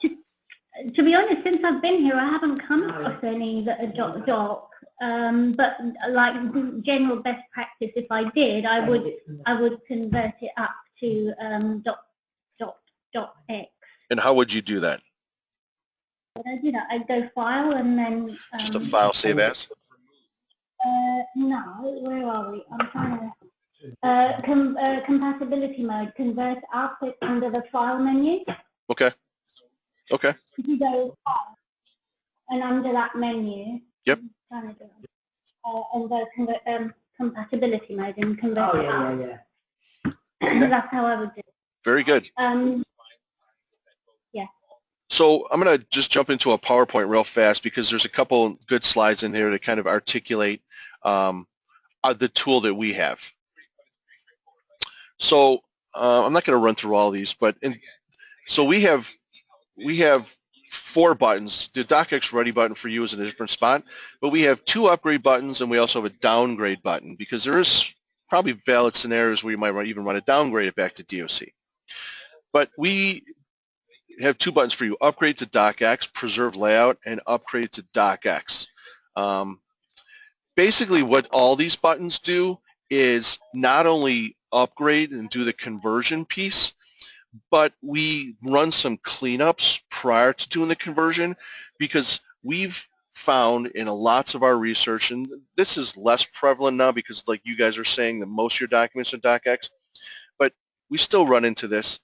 to be honest, since I've been here, I haven't come across any that are doc. But like general best practice, if I did, I would convert it up to DocX. And how would you do that? I'd go file and then... just a file save as? No, where are we? I'm trying to... compatibility mode, convert up under the file menu. Okay. Okay. If you go file and under that menu... Yep. I'm trying to do it. And go compatibility mode and convert it up. Yeah. That's how I would do it. Very good. Yeah. So I'm going to just jump into a PowerPoint real fast because there's a couple good slides in here to kind of articulate the tool that we have. So I'm not going to run through all these, but so we have 4 buttons. The DocX Ready button for you is in a different spot, but we have 2 upgrade buttons, and we also have a downgrade button, because there is probably valid scenarios where you might even want to downgrade it back to DOC. But we have 2 buttons for you: upgrade to DocX, preserve layout, and upgrade to DocX. Basically what all these buttons do is not only upgrade and do the conversion piece, but we run some cleanups prior to doing the conversion, because we've found in lots of our research, and this is less prevalent now because like you guys are saying that most of your documents are DocX, but we still run into this.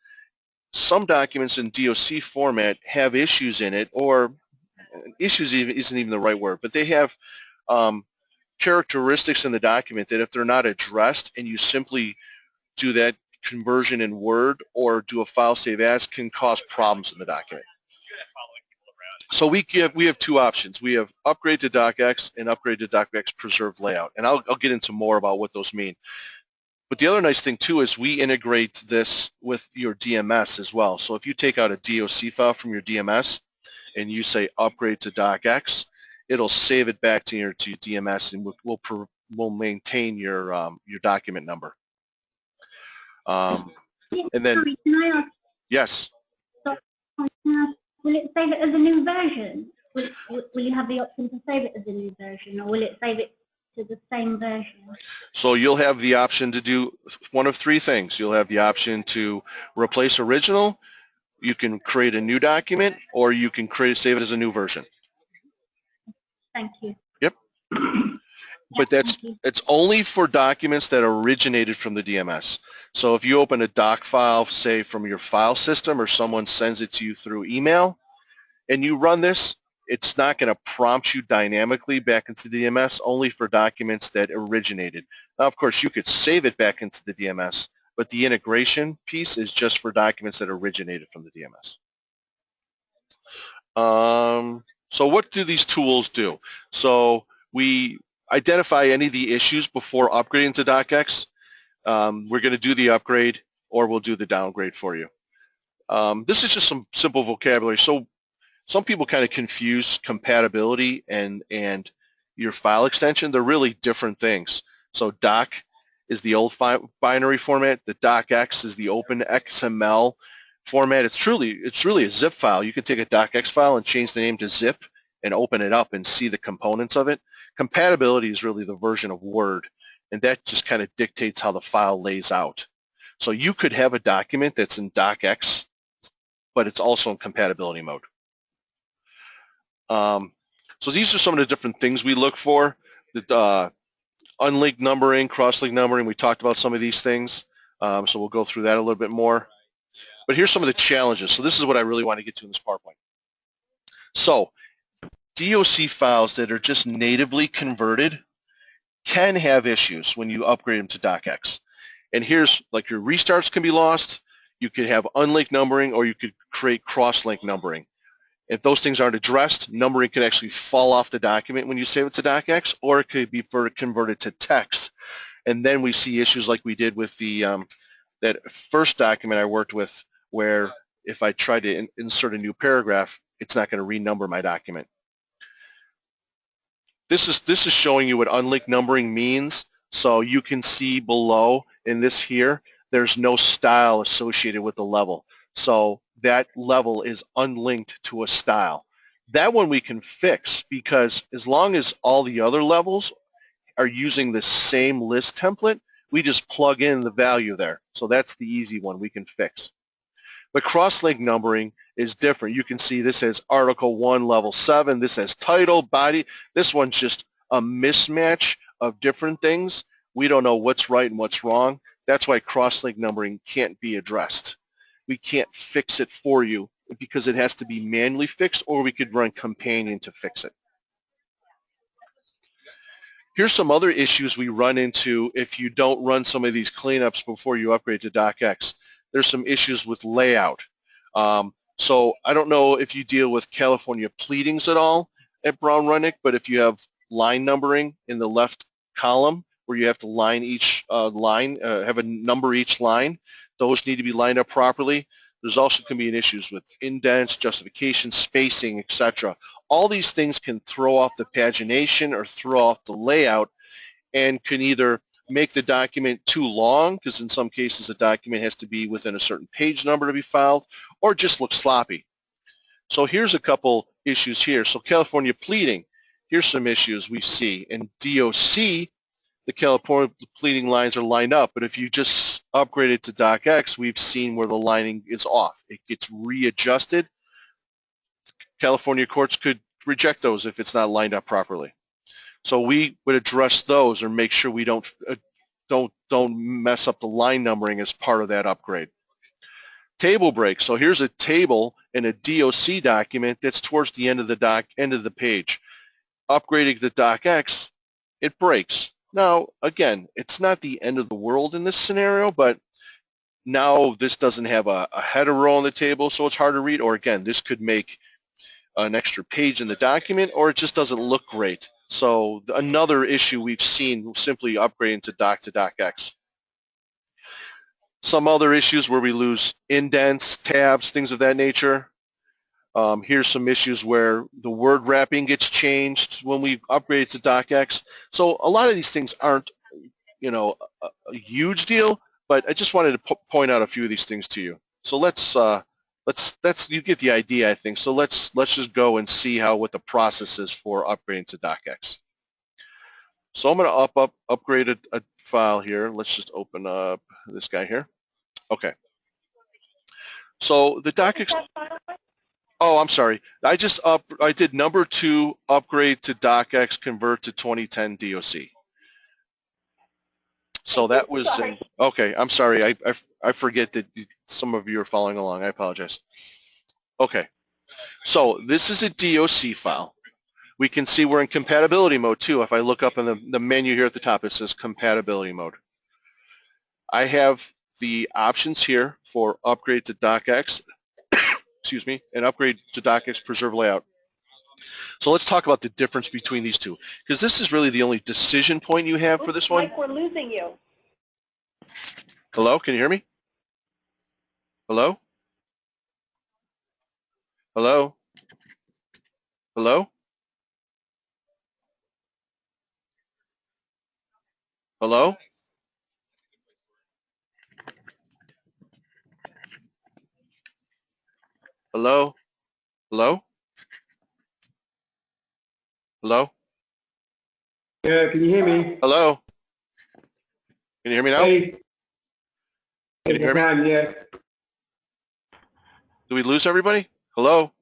Some documents in DOC format have issues in it, or issues isn't even the right word, but they have characteristics in the document that if they're not addressed and you simply do that conversion in Word or do a file save as, can cause problems in the document. So we have 2 options. We have upgrade to DocX and upgrade to DocX preserved layout, and I'll get into more about what those mean. But the other nice thing too is we integrate this with your DMS as well. So if you take out a DOC file from your DMS and you say upgrade to DocX, it'll save it back to your DMS, and we'll maintain your document number. And then, Sorry, can I ask, yes. will it save it as a new version? Will you have the option to save it as a new version, or will it save it to the same version? So you'll have the option to do one of 3 things. You'll have the option to replace original, you can create a new document, or you can save it as a new version. Thank you. Yep. But it's only for documents that originated from the DMS. So if you open a doc file, say from your file system, or someone sends it to you through email, and you run this, it's not going to prompt you dynamically back into the DMS, only for documents that originated. Now, of course, you could save it back into the DMS, but the integration piece is just for documents that originated from the DMS. So what do these tools do? So we identify any of the issues before upgrading to DocX. We're going to do the upgrade, or we'll do the downgrade for you. This is just some simple vocabulary. So some people kind of confuse compatibility and your file extension. They're really different things. So doc is the old binary format. The docx is the open XML format. It's really a zip file. You can take a docx file and change the name to zip and open it up and see the components of it. Compatibility is really the version of Word, and that just kind of dictates how the file lays out. So you could have a document that's in docx, but it's also in compatibility mode. So these are some of the different things we look for. The unlinked numbering, cross-linked numbering, we talked about some of these things. So we'll go through that a little bit more. But here's some of the challenges. So this is what I really want to get to in this PowerPoint. So DOC files that are just natively converted can have issues when you upgrade them to DocX. And here's, like, your restarts can be lost. You could have unlinked numbering, or you could create cross-link numbering. If those things aren't addressed, numbering could actually fall off the document when you save it to DocX, or it could be converted to text. And then we see issues like we did with the that first document I worked with, where if I try to insert a new paragraph, it's not going to renumber my document. This is showing you what unlinked numbering means. So you can see below in this here, there's no style associated with the level. So that level is unlinked to a style. That one we can fix, because as long as all the other levels are using the same list template, we just plug in the value there. So that's the easy one we can fix. But cross-link numbering is different. You can see this has Article 1, Level 7. This has title, body. This one's just a mismatch of different things. We don't know what's right and what's wrong. That's why cross-link numbering can't be addressed. We can't fix it for you because it has to be manually fixed, or we could run Companion to fix it. Here's some other issues we run into if you don't run some of these cleanups before you upgrade to DocX. There's some issues with layout. So I don't know if you deal with California pleadings at all at Brown Rudnick, but if you have line numbering in the left column where you have to line each line, have a number each line. Those need to be lined up properly. There's also can be issues with indents, justification, spacing, etc. All these things can throw off the pagination or throw off the layout and can either make the document too long, because in some cases the document has to be within a certain page number to be filed, or just look sloppy. So here's a couple issues here. So California pleading, here's some issues we see. In DOC, the California pleading lines are lined up, but if you just upgrade it to DocX, we've seen where the lining is off. It gets readjusted. California courts could reject those if it's not lined up properly. So we would address those or make sure we don't mess up the line numbering as part of that upgrade. Table breaks. So here's a table in a DOC document that's towards the end of the page. Upgrading the DocX, it breaks. Now, again, it's not the end of the world in this scenario, but now this doesn't have a header row on the table, so it's hard to read. Or again, this could make an extra page in the document, or it just doesn't look great. So another issue we've seen simply upgrading to DocX. Some other issues where we lose indents, tabs, things of that nature. Here's some issues where the word wrapping gets changed when we upgrade to DocX. So a lot of these things aren't, you know, a huge deal, but I just wanted to point out a few of these things to you. So let's you get the idea, I think. So let's just go and see what the process is for upgrading to DocX. So I'm going to upgrade a file here. Let's just open up this guy here. Okay. So the DocX. Oh, I'm sorry. I did number 2 upgrade to DocX, convert to 2010 DOC. So that was okay. I'm sorry. I forget that some of you are following along. I apologize. Okay. So this is a DOC file. We can see we're in compatibility mode too. If I look up in the menu here at the top, it says compatibility mode. I have the options here for upgrade to DocX, excuse me, and upgrade to DocX preserve layout. So let's talk about the difference between these two, because this is really the only decision point you have for this one. Mike, we're losing you. Hello, can you hear me? Hello? Hello? Hello? Hello? Hello? Hello? Hello? Yeah, can you hear me? Hello? Can you hear me now? Hey. Can you hear me? Yeah. Do we lose everybody? Hello?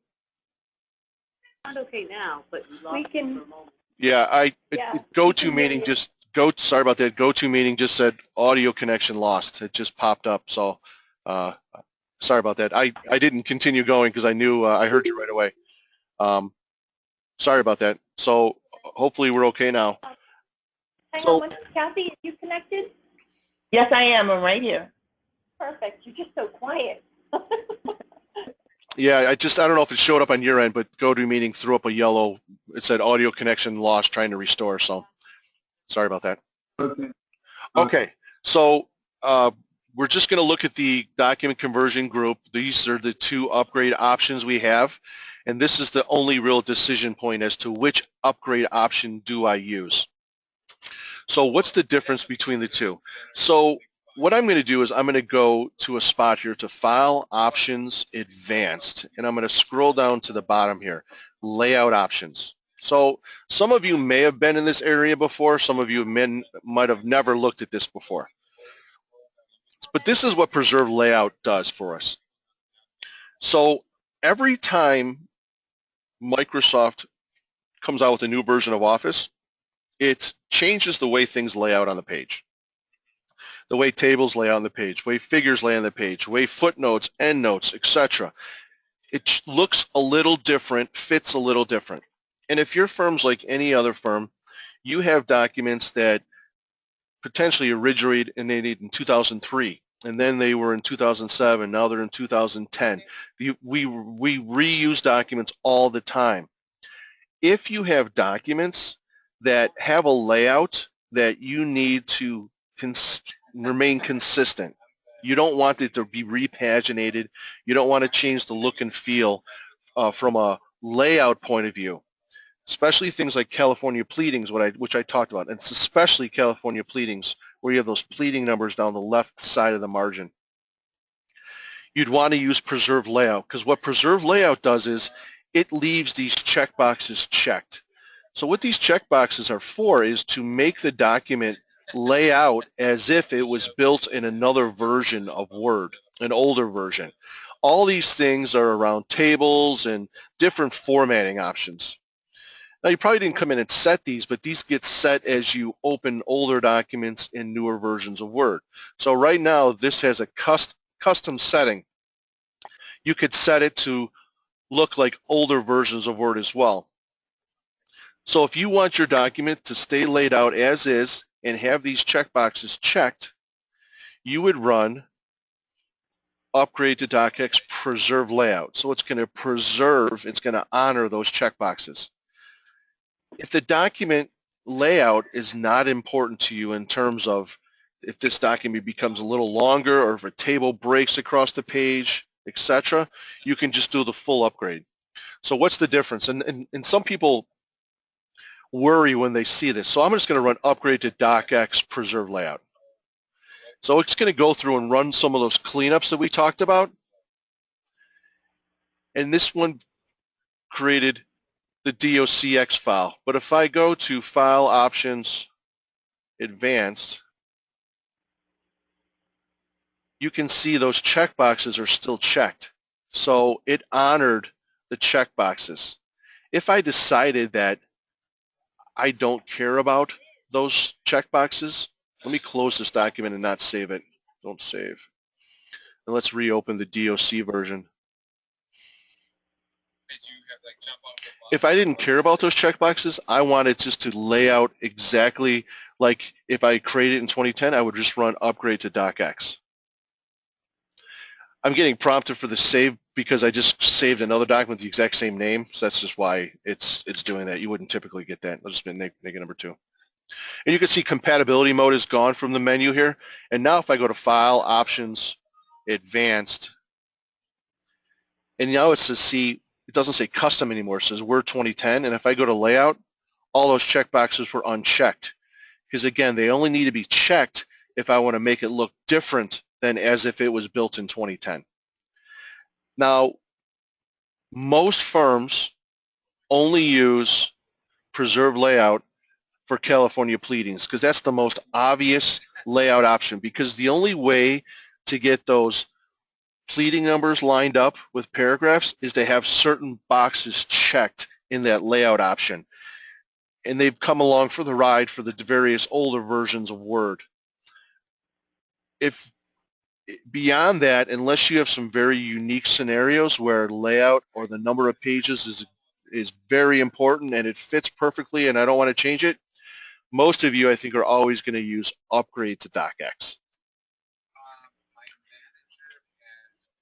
Sound okay now, but you lost We it can- for a moment. Yeah, Yeah, GoToMeeting just sorry about that. GoToMeeting just said audio connection lost. It just popped up. So sorry about that. I didn't continue going because I knew I heard you right away. Sorry about that. So hopefully we're okay now. Hang So- on, Kathy, are you connected? Yes, I am. I'm right here. Perfect. You're just so quiet. Yeah, I don't know if it showed up on your end, but GoToMeeting threw up a yellow. It said audio connection lost, trying to restore. So sorry about that. Okay. Okay, so we're just going to look at the document conversion group. These are the 2 upgrade options we have, and this is the only real decision point as to which upgrade option do I use. So what's the difference between the 2? So what I'm going to do is I'm going to go to a spot here to File, Options, Advanced, and I'm going to scroll down to the bottom here, Layout Options. So some of you may have been in this area before. Some of you might have never looked at this before. But this is what Preserve Layout does for us. So every time Microsoft comes out with a new version of Office, it changes the way things lay out on the page. The way tables lay out on the page, way figures lay on the page, way footnotes, endnotes, etc. It looks a little different, fits a little different. And if your firm's like any other firm, you have documents that potentially originated in 2003, and then they were in 2007, now they're in 2010. We reuse documents all the time. If you have documents that have a layout that you need to remain consistent. You don't want it to be repaginated. You don't want to change the look and feel from a layout point of view, especially things like California pleadings, which I talked about, and it's especially California pleadings where you have those pleading numbers down the left side of the margin. You'd want to use preserve layout, because what preserve layout does is it leaves these checkboxes checked. So what these checkboxes are for is to make the document lay out as if it was built in another version of Word, an older version. All these things are around tables and different formatting options. Now, you probably didn't come in and set these, but these get set as you open older documents in newer versions of Word. So right now, this has a custom setting. You could set it to look like older versions of Word as well. So if you want your document to stay laid out as is and have these checkboxes checked, you would run upgrade to DocX preserve layout. So it's going to preserve, it's going to honor those checkboxes. If the document layout is not important to you in terms of if this document becomes a little longer or if a table breaks across the page, etc., you can just do the full upgrade. So what's the difference? And some people worry when they see this. So I'm just going to run upgrade to DocX preserve layout. So it's going to go through and run some of those cleanups that we talked about. And this one created the DocX file. But if I go to File Options, Advanced, you can see those checkboxes are still checked. So it honored the checkboxes. If I decided that I don't care about those checkboxes, let me close this document and not save it. Don't save. And let's reopen the DOC version. If I didn't care about those checkboxes, I wanted just to lay out exactly like if I created it in 2010, I would just run upgrade to DocX. I'm getting prompted for the save because I just saved another document with the exact same name, so that's just why it's doing that. You wouldn't typically get that. I'll just make it number 2. And you can see compatibility mode is gone from the menu here. And now if I go to File, Options, Advanced, and now it says, see, it doesn't say Custom anymore. It says Word 2010. And if I go to Layout, all those checkboxes were unchecked. Because again, they only need to be checked if I want to make it look different than as if it was built in 2010. Now, most firms only use preserve layout for California pleadings because that's the most obvious layout option, because the only way to get those pleading numbers lined up with paragraphs is to have certain boxes checked in that layout option. And they've come along for the ride for the various older versions of Word. If beyond that, unless you have some very unique scenarios where layout or the number of pages is very important and it fits perfectly and I don't want to change it, most of you, I think, are always going to use upgrade to DocX.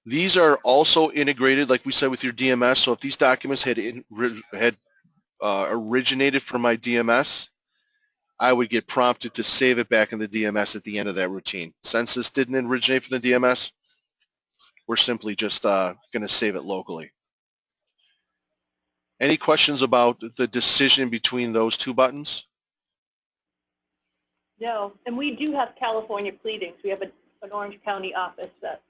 These are also integrated, like we said, with your DMS. So if these documents had originated from my DMS, I would get prompted to save it back in the DMS at the end of that routine. Since this didn't originate from the DMS, we're simply just going to save it locally. Any questions about the decision between those two buttons? No, and we do have California pleadings. We have an Orange County office that.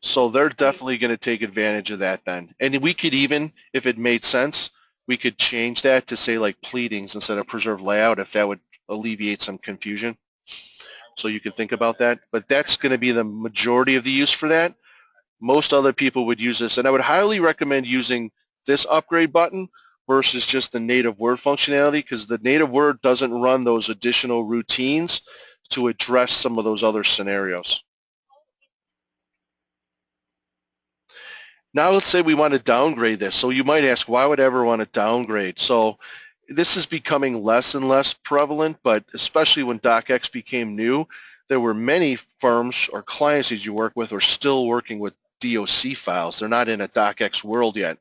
So they're definitely going to take advantage of that then. And we could even, if it made sense, we could change that to say like pleadings instead of preserve layout if that would alleviate some confusion. So you can think about that. But that's going to be the majority of the use for that. Most other people would use this. And I would highly recommend using this upgrade button versus just the native Word functionality, because the native Word doesn't run those additional routines to address some of those other scenarios. Now let's say we want to downgrade this. So you might ask, why would I ever want to downgrade? So this is becoming less and less prevalent, but especially when DocX became new, there were many firms or clients that you work with are still working with DOC files. They're not in a DocX world yet.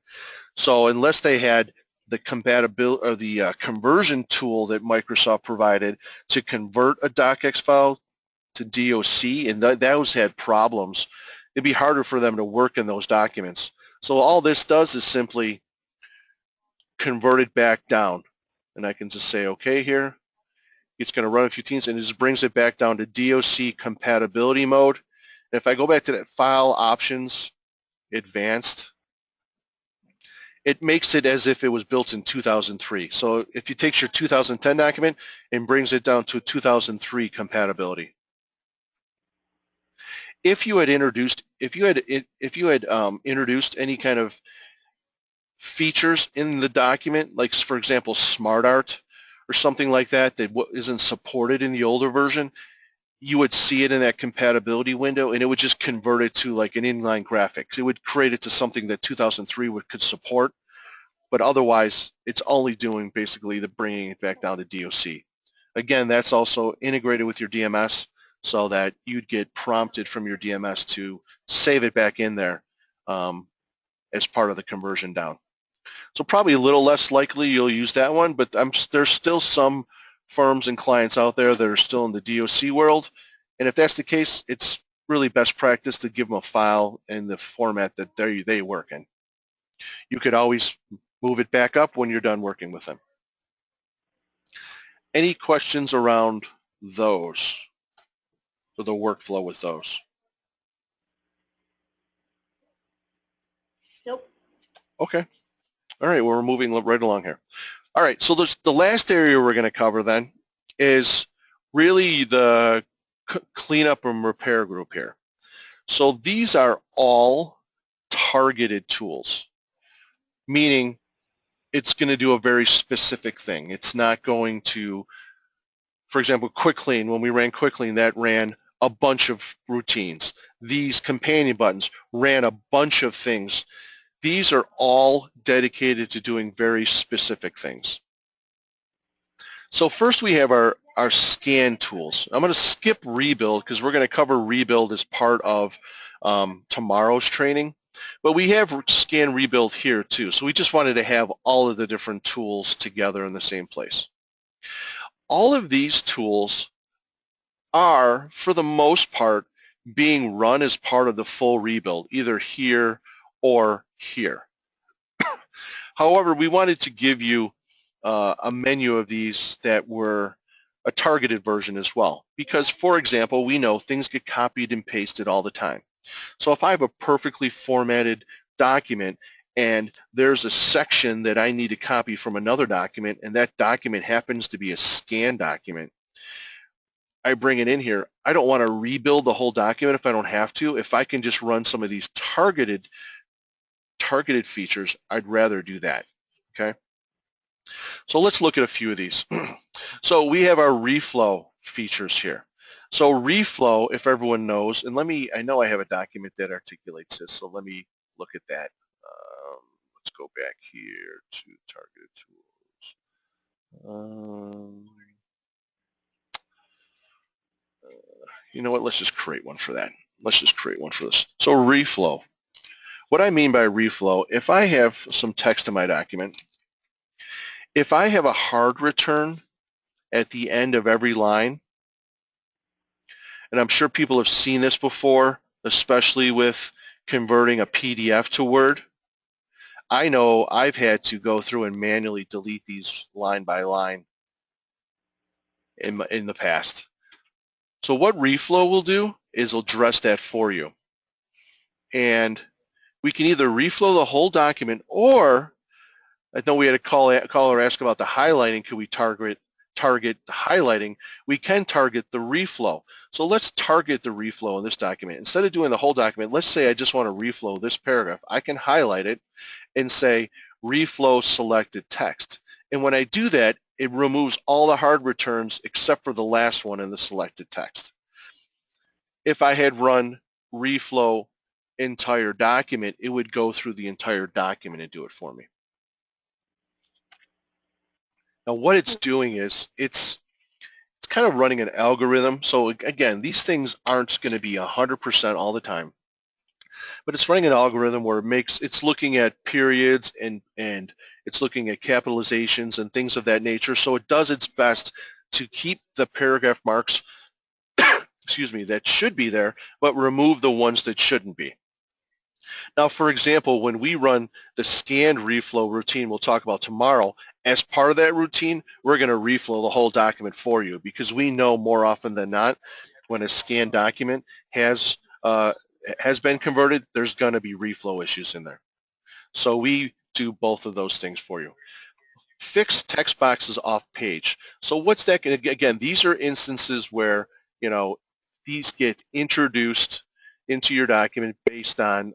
So unless they had the compatibility or the conversion tool that Microsoft provided to convert a docx file to DOC, and those had problems. It'd be harder for them to work in those documents. So all this does is simply convert it back down, and I can just say okay here. It's going to run a few teams, and it just brings it back down to DOC compatibility mode. And if I go back to that file options, advanced, it makes it as if it was built in 2003. So if you take your 2010 document and brings it down to 2003 compatibility. If you had introduced introduced any kind of features in the document, like for example smart art or something like that that isn't supported in the older version, you would see it in that compatibility window, and it would just convert it to like an inline graphics. It would create it to something that 2003 could support, but otherwise it's only doing basically the bringing it back down to DOC. Again, that's also integrated with your DMS so that you'd get prompted from your DMS to save it back in there as part of the conversion down. So probably a little less likely you'll use that one, but there's still some firms and clients out there that are still in the DOC world, and if that's the case, it's really best practice to give them a file in the format that they work in. You could always move it back up when you're done working with them. Any questions around those, or the workflow with those? Nope. Okay. All right, well, we're moving right along here. All right, so the last area we're going to cover then is really the cleanup and repair group here. So these are all targeted tools, meaning it's going to do a very specific thing. It's not going to, for example, Quick Clean, when we ran Quick Clean, that ran a bunch of routines. These companion buttons ran a bunch of things. These are all dedicated to doing very specific things. So first we have our scan tools. I'm going to skip rebuild because we're going to cover rebuild as part of tomorrow's training. But we have scan rebuild here too. So we just wanted to have all of the different tools together in the same place. All of these tools are, for the most part, being run as part of the full rebuild, either here or here. However, we wanted to give you a menu of these that were a targeted version as well, because, for example, we know things get copied and pasted all the time. So if I have a perfectly formatted document and there's a section that I need to copy from another document, and that document happens to be a scan document, I bring it in here. I don't want to rebuild the whole document if I don't have to. If I can just run some of these targeted features, I'd rather do that, okay? So let's look at a few of these. So we have our reflow features here. So reflow, if everyone knows, and I know I have a document that articulates this, so let me look at that. Let's go back here to targeted tools. You know what, let's just create one for that. Let's just create one for this. So reflow. What I mean by reflow, if I have some text in my document, if I have a hard return at the end of every line, and I'm sure people have seen this before, especially with converting a PDF to Word, I know I've had to go through and manually delete these line by line in the past. So what reflow will do is it'll address that for you. And we can either reflow the whole document, or I know we had a caller ask about the highlighting. Could we target the highlighting? We can target the reflow. So let's target the reflow in this document. Instead of doing the whole document, let's say I just want to reflow this paragraph. I can highlight it and say reflow selected text. And when I do that, it removes all the hard returns except for the last one in the selected text. If I had run reflow entire document, it would go through the entire document and do it for me. Now what it's doing is it's kind of running an algorithm. So again, these things aren't going to be 100% all the time. but it's running an algorithm where it's looking at periods and it's looking at capitalizations and things of that nature. So it does its best to keep the paragraph marks, excuse me, that should be there, but remove the ones that shouldn't be. Now, for example, when we run the scanned reflow routine we'll talk about tomorrow, as part of that routine, we're going to reflow the whole document for you, because we know more often than not when a scanned document has been converted, there's going to be reflow issues in there. So we do both of those things for you. Fix text boxes off page. So what's that going to, again, these are instances where, you know, these get introduced into your document based on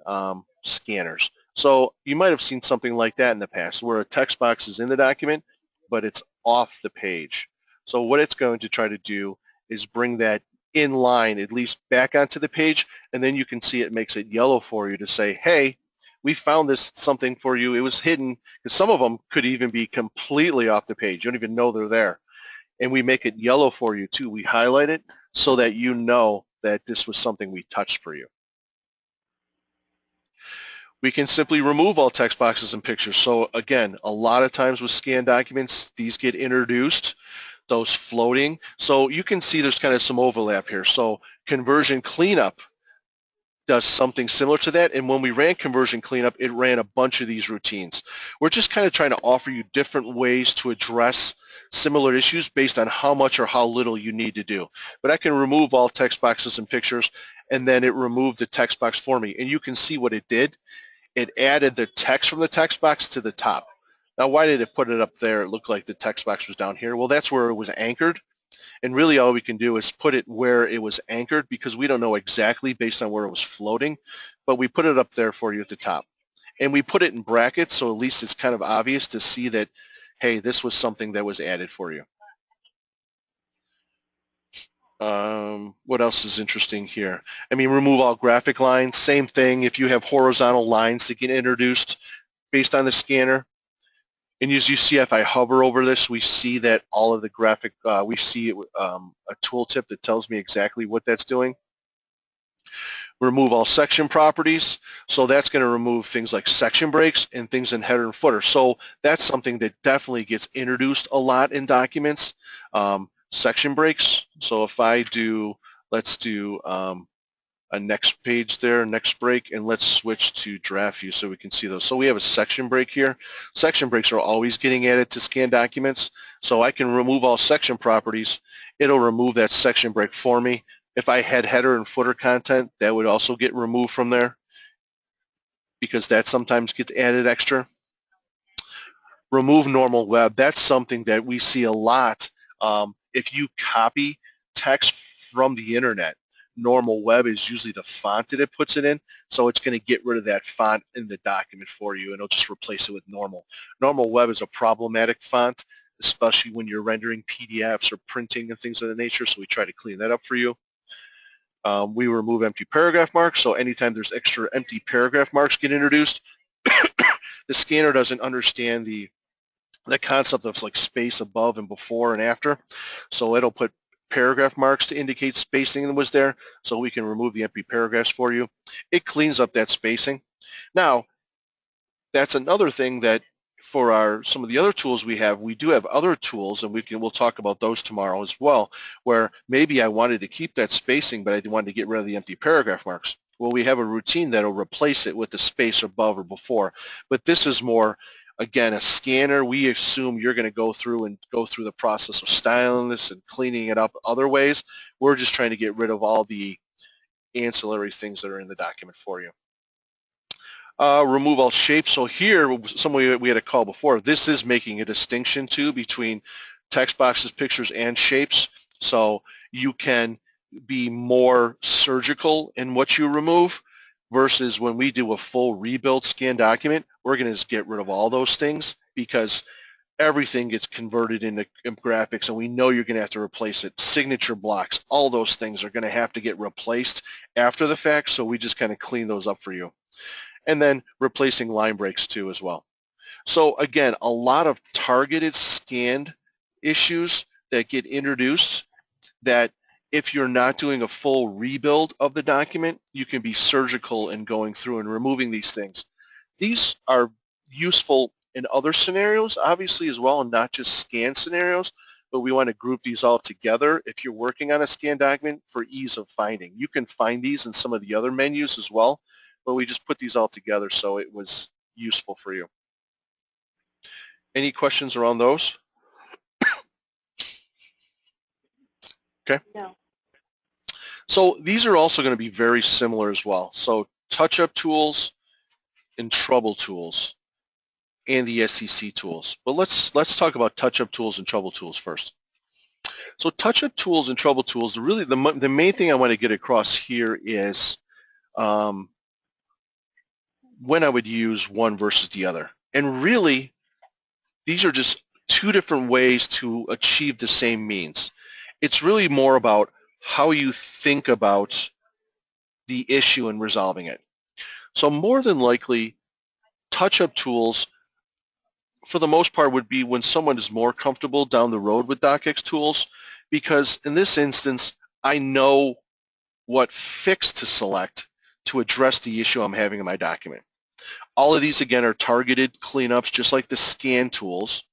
scanners. So you might have seen something like that in the past where a text box is in the document, but it's off the page. So what it's going to try to do is bring that in line, at least back onto the page, and then you can see it makes it yellow for you to say, hey, we found this something for you. It was hidden, because some of them could even be completely off the page. You don't even know they're there. And we make it yellow for you too. We highlight it so that you know that this was something we touched for you. We can simply remove all text boxes and pictures. So again, a lot of times with scanned documents, these get introduced, those floating. So you can see there's kind of some overlap here. So conversion cleanup does something similar to that, and when we ran conversion cleanup, it ran a bunch of these routines. We're just kind of trying to offer you different ways to address similar issues based on how much or how little you need to do. But I can remove all text boxes and pictures, and then it removed the text box for me, and you can see what it did. It added the text from the text box to the top. Now, why did it put it up there? It looked like the text box was down here. Well, that's where it was anchored. And really all we can do is put it where it was anchored, because we don't know exactly based on where it was floating, but we put it up there for you at the top. And we put it in brackets, so at least it's kind of obvious to see that, hey, this was something that was added for you. What else is interesting here? I mean, remove all graphic lines. Same thing. If you have horizontal lines that get introduced based on the scanner, and as you see, if I hover over this, we see that all of the graphic, we see a tooltip that tells me exactly what that's doing. Remove all section properties. So that's going to remove things like section breaks and things in header and footer. So that's something that definitely gets introduced a lot in documents. Section breaks. So if I do, let's do a next page there, next break, and let's switch to draft view so we can see those. So we have a section break here. Section breaks are always getting added to scanned documents. So I can remove all section properties. It'll remove that section break for me. If I had header and footer content, that would also get removed from there, because that sometimes gets added extra. Remove normal web. That's something that we see a lot. If you copy text from the internet, normal web is usually the font that it puts it in, so it's going to get rid of that font in the document for you, and it'll just replace it with normal. Normal web is a problematic font, especially when you're rendering PDFs or printing and things of that nature, so we try to clean that up for you. We remove empty paragraph marks, so anytime there's extra empty paragraph marks get introduced, the scanner doesn't understand the concept of like space above and before and after, so it'll put paragraph marks to indicate spacing that was there, so we can remove the empty paragraphs for you. It cleans up that spacing. Now, that's another thing that for some of the other tools we have, we do have other tools, and we'll talk about those tomorrow as well, where maybe I wanted to keep that spacing, but I wanted to get rid of the empty paragraph marks. Well, we have a routine that'll replace it with the space above or before, but this is more, again, a scanner. We assume you're going to go through the process of styling this and cleaning it up other ways. We're just trying to get rid of all the ancillary things that are in the document for you. Remove all shapes. So here, somebody we had a call before, this is making a distinction too between text boxes, pictures, and shapes. So you can be more surgical in what you remove, versus when we do a full rebuild scan document, we're going to just get rid of all those things, because everything gets converted into graphics, and we know you're going to have to replace it. Signature blocks, all those things are going to have to get replaced after the fact, so we just kind of clean those up for you. And then replacing line breaks too as well. So again, a lot of targeted scanned issues that get introduced that if you're not doing a full rebuild of the document, you can be surgical in going through and removing these things. These are useful in other scenarios, obviously, as well, and not just scan scenarios, but we want to group these all together if you're working on a scan document for ease of finding. You can find these in some of the other menus as well, but we just put these all together so it was useful for you. Any questions around those? Okay. No. So these are also going to be very similar as well. So touch-up tools and trouble tools and the SCC tools. But let's talk about touch-up tools and trouble tools first. So touch-up tools and trouble tools, really the main thing I want to get across here is when I would use one versus the other. And really, these are just two different ways to achieve the same means. It's really more about how you think about the issue and resolving it. So more than likely, touch-up tools, for the most part, would be when someone is more comfortable down the road with DocXtools, because in this instance, I know what fix to select to address the issue I'm having in my document. All of these, again, are targeted cleanups, just like the scan tools.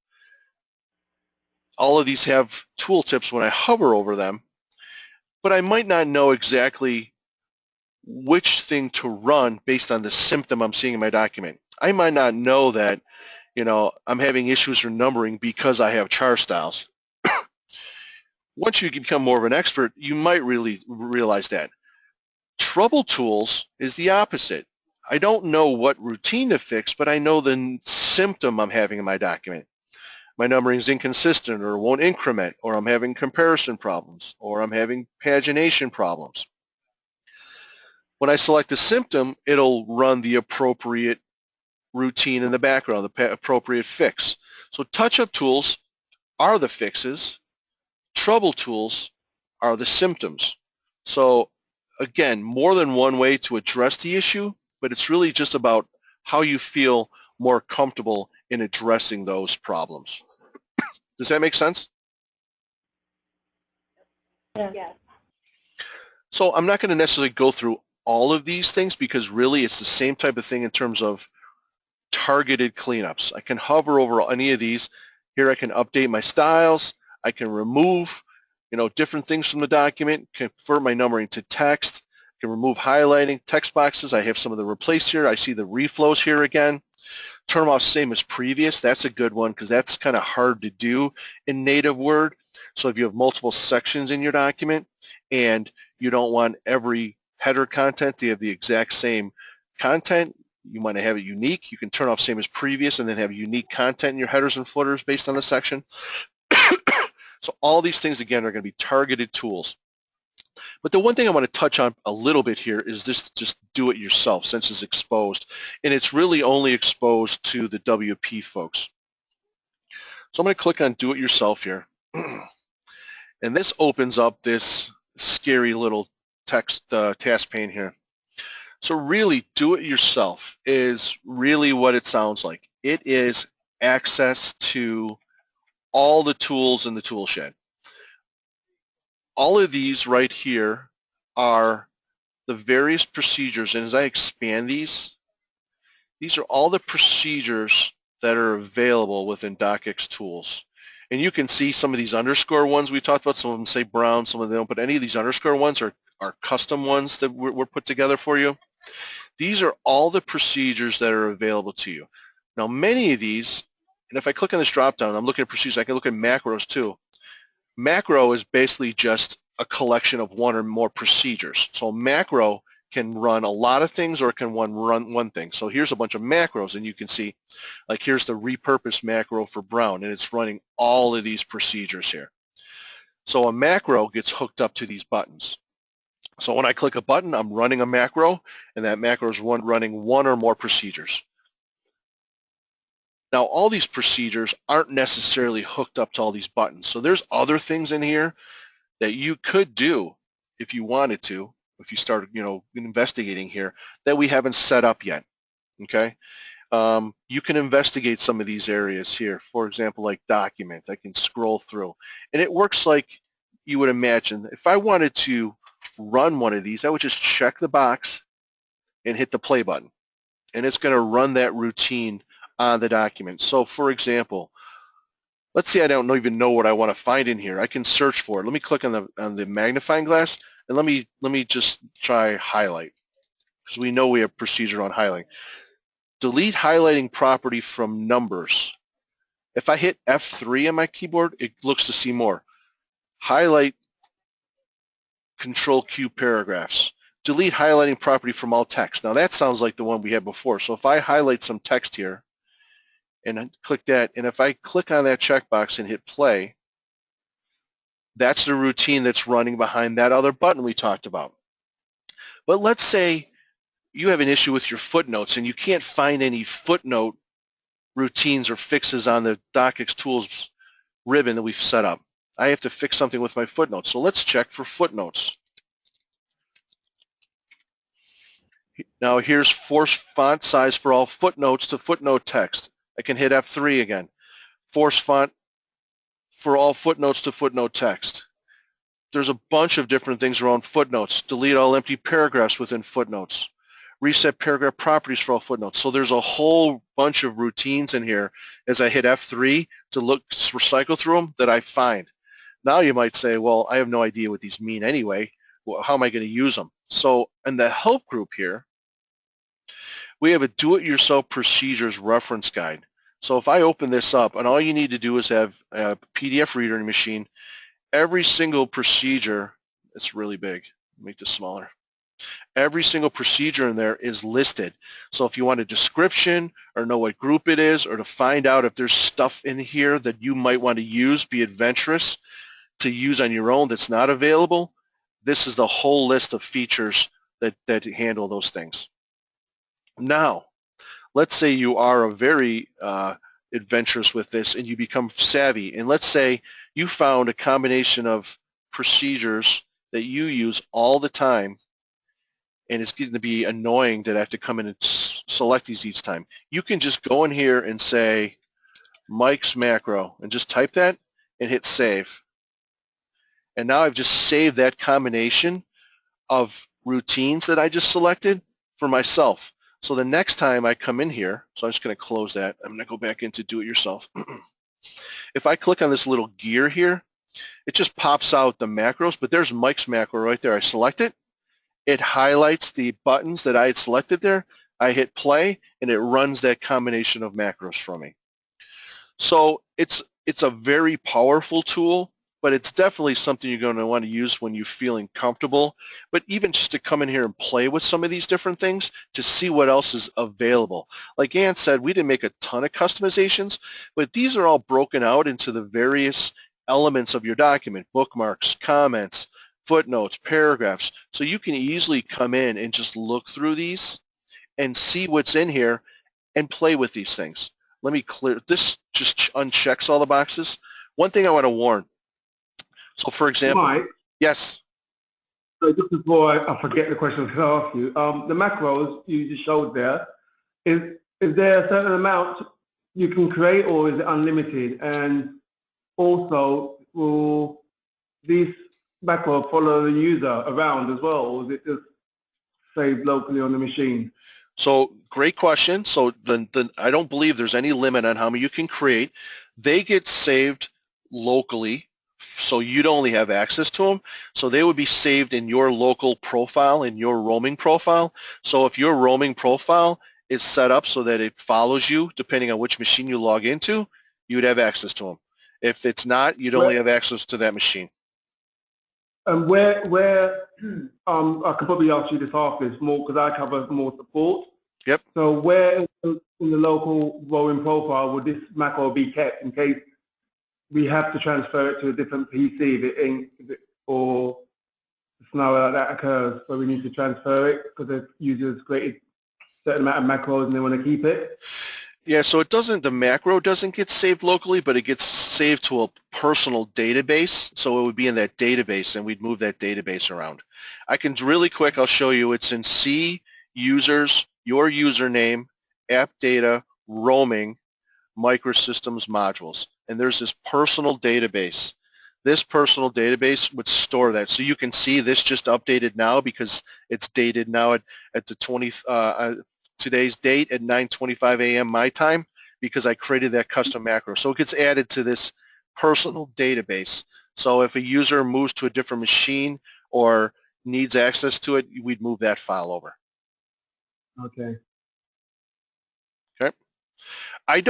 All of these have tooltips when I hover over them, but I might not know exactly which thing to run based on the symptom I'm seeing in my document. I might not know that, you know, I'm having issues with numbering because I have char styles. Once you become more of an expert, you might really realize that. Trouble tools is the opposite. I don't know what routine to fix, but I know the symptom I'm having in my document. My numbering is inconsistent or won't increment, or I'm having comparison problems, or I'm having pagination problems. When I select the symptom, it'll run the appropriate routine in the background, the appropriate fix. So touch-up tools are the fixes. Trouble tools are the symptoms. So again, more than one way to address the issue, but it's really just about how you feel more comfortable in addressing those problems. Does that make sense? Yes. So I'm not going to necessarily go through all of these things because really it's the same type of thing in terms of targeted cleanups. I can hover over any of these. Here I can update my styles. I can remove, you know, different things from the document, convert my numbering to text, I can remove highlighting, text boxes. I have some of the replace here. I see the reflows here again. Turn them off same as previous. That's a good one because that's kind of hard to do in native Word. So if you have multiple sections in your document and you don't want every header content to have the exact same content, you want to have it unique, you can turn off same as previous and then have unique content in your headers and footers based on the section. So all these things, again, are going to be targeted tools. But the one thing I want to touch on a little bit here is this: just do it yourself, since it's exposed. And it's really only exposed to the WP folks. So I'm going to click on do it yourself here. And this opens up this scary little text task pane here. So really, do it yourself is really what it sounds like. It is access to all the tools in the tool shed. All of these right here are the various procedures, and as I expand these are all the procedures that are available within DocXtools. And you can see some of these underscore ones we talked about. Some of them say brown, some of them don't, but any of these underscore ones are custom ones that were put together for you. These are all the procedures that are available to you. Now, many of these, and if I click on this drop-down, I'm looking at procedures. I can look at macros too. Macro is basically just a collection of one or more procedures. So macro can run a lot of things or it can run one thing. So here's a bunch of macros, and you can see, like, here's the repurpose macro for brown, and it's running all of these procedures here. So a macro gets hooked up to these buttons. So when I click a button, I'm running a macro, and that macro is running one or more procedures. Now, all these procedures aren't necessarily hooked up to all these buttons. So there's other things in here that you could do if you wanted to, if you start, you know, investigating here, that we haven't set up yet, okay? You can investigate some of these areas here. For example, like document, I can scroll through. And it works like you would imagine. If I wanted to run one of these, I would just check the box and hit the play button. And it's going to run that routine on the document. So for example, let's say I don't even know what I want to find in here. I can search for it. Let me click on the magnifying glass, and let me just try highlight, because we know we have procedure on highlighting. Delete highlighting property from numbers. If I hit F3 on my keyboard, it looks to see more. Highlight Control Q paragraphs. Delete highlighting property from all text. Now that sounds like the one we had before. So if I highlight some text here and I click that, and if I click on that checkbox and hit play, that's the routine that's running behind that other button we talked about. But let's say you have an issue with your footnotes and you can't find any footnote routines or fixes on the DocXtools ribbon that we've set up. I have to fix something with my footnotes. So let's check for footnotes. Now here's force font size for all footnotes to footnote text. I can hit F3 again. Force font for all footnotes to footnote text. There's a bunch of different things around footnotes. Delete all empty paragraphs within footnotes. Reset paragraph properties for all footnotes. So there's a whole bunch of routines in here as I hit F3 to recycle through them that I find. Now you might say, well, I have no idea what these mean anyway. Well, how am I going to use them? So in the help group here, we have a do-it-yourself procedures reference guide. So if I open this up, and all you need to do is have a PDF reader in your machine, every single procedure, it's really big, make this smaller. Every single procedure in there is listed. So if you want a description or know what group it is, or to find out if there's stuff in here that you might want to use, be adventurous, to use on your own that's not available, this is the whole list of features that handle those things. Now, let's say you are a very adventurous with this and you become savvy, and let's say you found a combination of procedures that you use all the time, and it's going to be annoying that I have to come in and select these each time. You can just go in here and say Mike's macro and just type that and hit save. And now I've just saved that combination of routines that I just selected for myself. So the next time I come in here, so I'm just going to close that. I'm going to go back into do-it-yourself. If I click on this little gear here, it just pops out the macros, but there's Mike's macro right there. I select it. It highlights the buttons that I had selected there. I hit play, and it runs that combination of macros for me. So it's a very powerful tool, but it's definitely something you're going to want to use when you're feeling comfortable. But even just to come in here and play with some of these different things to see what else is available. Like Ann said, we didn't make a ton of customizations, but these are all broken out into the various elements of your document: bookmarks, comments, footnotes, paragraphs. So you can easily come in and just look through these and see what's in here and play with these things. Let me clear this. Just unchecks all the boxes. One thing I want to warn. So for example, Mike, yes. so just before I forget the question I was going to ask you, the macros you just showed there, is there a certain amount you can create, or is it unlimited? And also, will these macros follow the user around as well, or is it just saved locally on the machine? So great question. So I don't believe there's any limit on how many you can create. They get saved locally, so you'd only have access to them. So they would be saved in your local profile, in your roaming profile. So if your roaming profile is set up so that it follows you, depending on which machine you log into, you would have access to them. If it's not, you'd only have access to that machine. And where I could probably ask you this after, it's more because I cover more support. Yep. So where in the local rolling profile would this macro be kept in case we have to transfer it to a different PC or a scenario like that occurs where we need to transfer it because the user's created a certain amount of macros and they want to keep it? Yeah, so the macro doesn't get saved locally, but it gets saved to a personal database. So it would be in that database, and we'd move that database around. I can really quick, I'll show you. It's in C, users, your username, app data, roaming, microsystems modules. And there's this personal database this personal database would store that. So you can see this just updated now because it's dated now at the today's date at 9:25 a.m. my time, because I created that custom macro. So it gets added to this personal database. So if a user moves to a different machine or needs access to it, we'd move that file over. Okay. Okay. I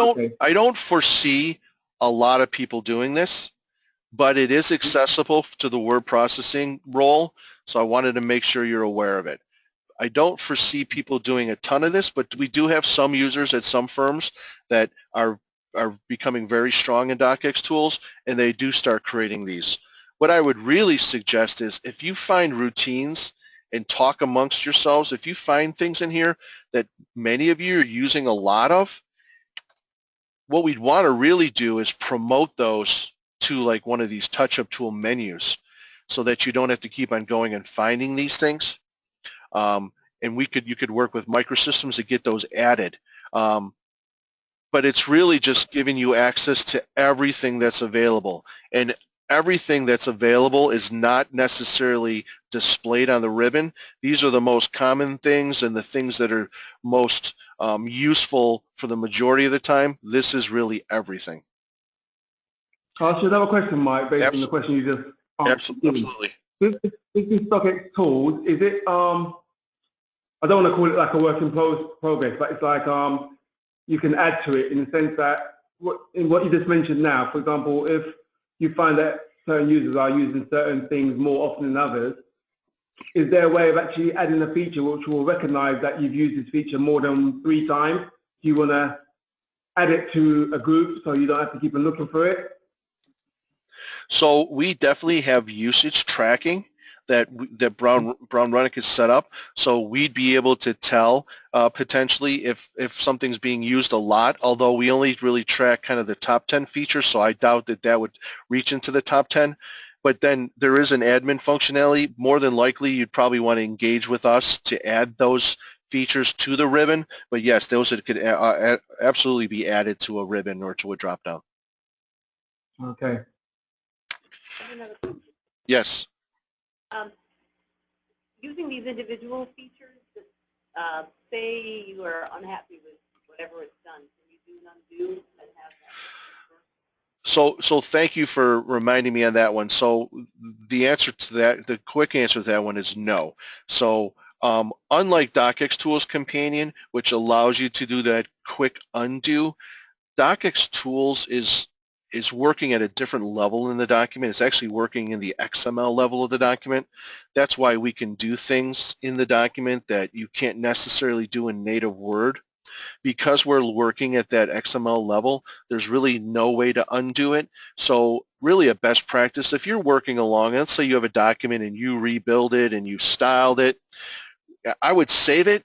don't foresee a lot of people doing this, but it is accessible to the word processing role, so I wanted to make sure you're aware of it. I don't foresee people doing a ton of this, but we do have some users at some firms that are becoming very strong in DocXtools, and they do start creating these. What I would really suggest is if you find routines and talk amongst yourselves, if you find things in here that many of you are using a lot of, what we'd want to really do is promote those to like one of these touch-up tool menus so that you don't have to keep on going and finding these things. And you could work with microsystems to get those added. But it's really just giving you access to everything that's available. And everything that's available is not necessarily displayed on the ribbon. These are the most common things and the things that are most useful for the majority of the time. This is really everything. I'll ask you another question, Mike, based on the question you just asked. Absolutely. This DocXtools, is it, I don't want to call it like a work in progress, but it's like you can add to it in the sense that in what you just mentioned now, for example, if you find that certain users are using certain things more often than others, is there a way of actually adding a feature which will recognize that you've used this feature more than 3 times? Do you want to add it to a group so you don't have to keep on looking for it? So we definitely have usage tracking that Brown Runic is set up. So we'd be able to tell potentially if something's being used a lot, although we only really track kind of the top 10 features, so I doubt that would reach into the top 10. But then there is an admin functionality. More than likely, you'd probably want to engage with us to add those features to the ribbon. But yes, those could absolutely be added to a ribbon or to a drop-down. Okay. Yes. Using these individual features, say you are unhappy with whatever it's done, can you do an undo and have that? So thank you for reminding me on that one. So the answer to that, the quick answer to that one is no. So unlike DocXtools Companion, which allows you to do that quick undo, DocXtools is working at a different level in the document. It's actually working in the XML level of the document. That's why we can do things in the document that you can't necessarily do in native Word. Because we're working at that XML level, there's really no way to undo it. So really a best practice, if you're working along, let's say you have a document and you rebuild it and you styled it, I would save it,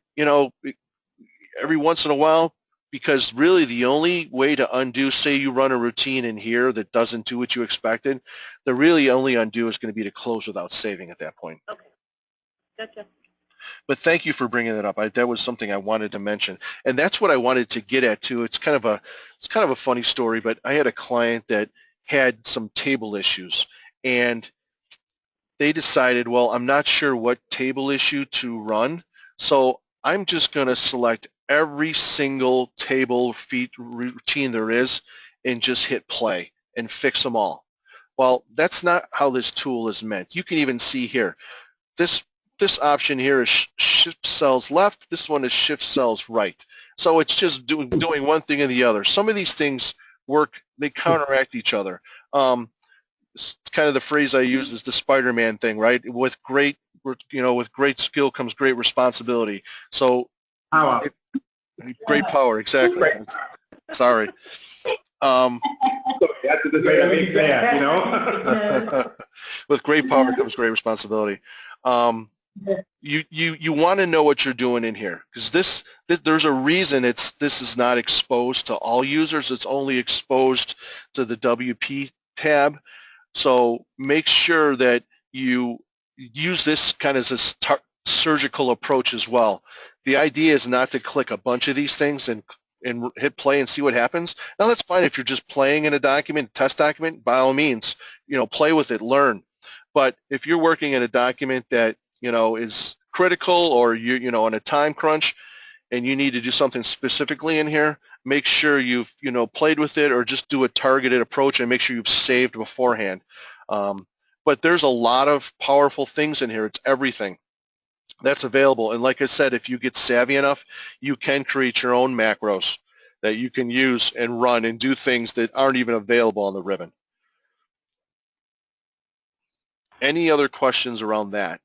every once in a while, because really the only way to undo, say you run a routine in here that doesn't do what you expected, the really only undo is going to be to close without saving at that point. Okay, gotcha. But thank you for bringing that up. That was something I wanted to mention, and that's what I wanted to get at too. It's kind of a funny story, but I had a client that had some table issues, and they decided, well, I'm not sure what table issue to run, so I'm just going to select every single table routine there is and just hit play and fix them all. Well, that's not how this tool is meant. You can even see here, this option here is shift cells left, this one is shift cells right. So it's just doing one thing or the other. Some of these things work, they counteract each other. It's kind of the phrase I use is the Spider-Man thing, right? With great skill comes great responsibility. So Power. Great power, exactly. Sorry. That's the way to make clear, With great power comes great responsibility. You want to know what you're doing in here, because there's a reason this is not exposed to all users. It's only exposed to the WP tab. So make sure that you use this kind of as a surgical approach as well. The idea is not to click a bunch of these things and and hit play and see what happens. Now that's fine if you're just playing in a document, test document, by all means, play with it, learn. But if you're working in a document that, is critical, or you on a time crunch and you need to do something specifically in here, make sure you've, played with it, or just do a targeted approach and make sure you've saved beforehand. But there's a lot of powerful things in here. It's everything that's available. And like I said, if you get savvy enough, you can create your own macros that you can use and run and do things that aren't even available on the ribbon. Any other questions around that?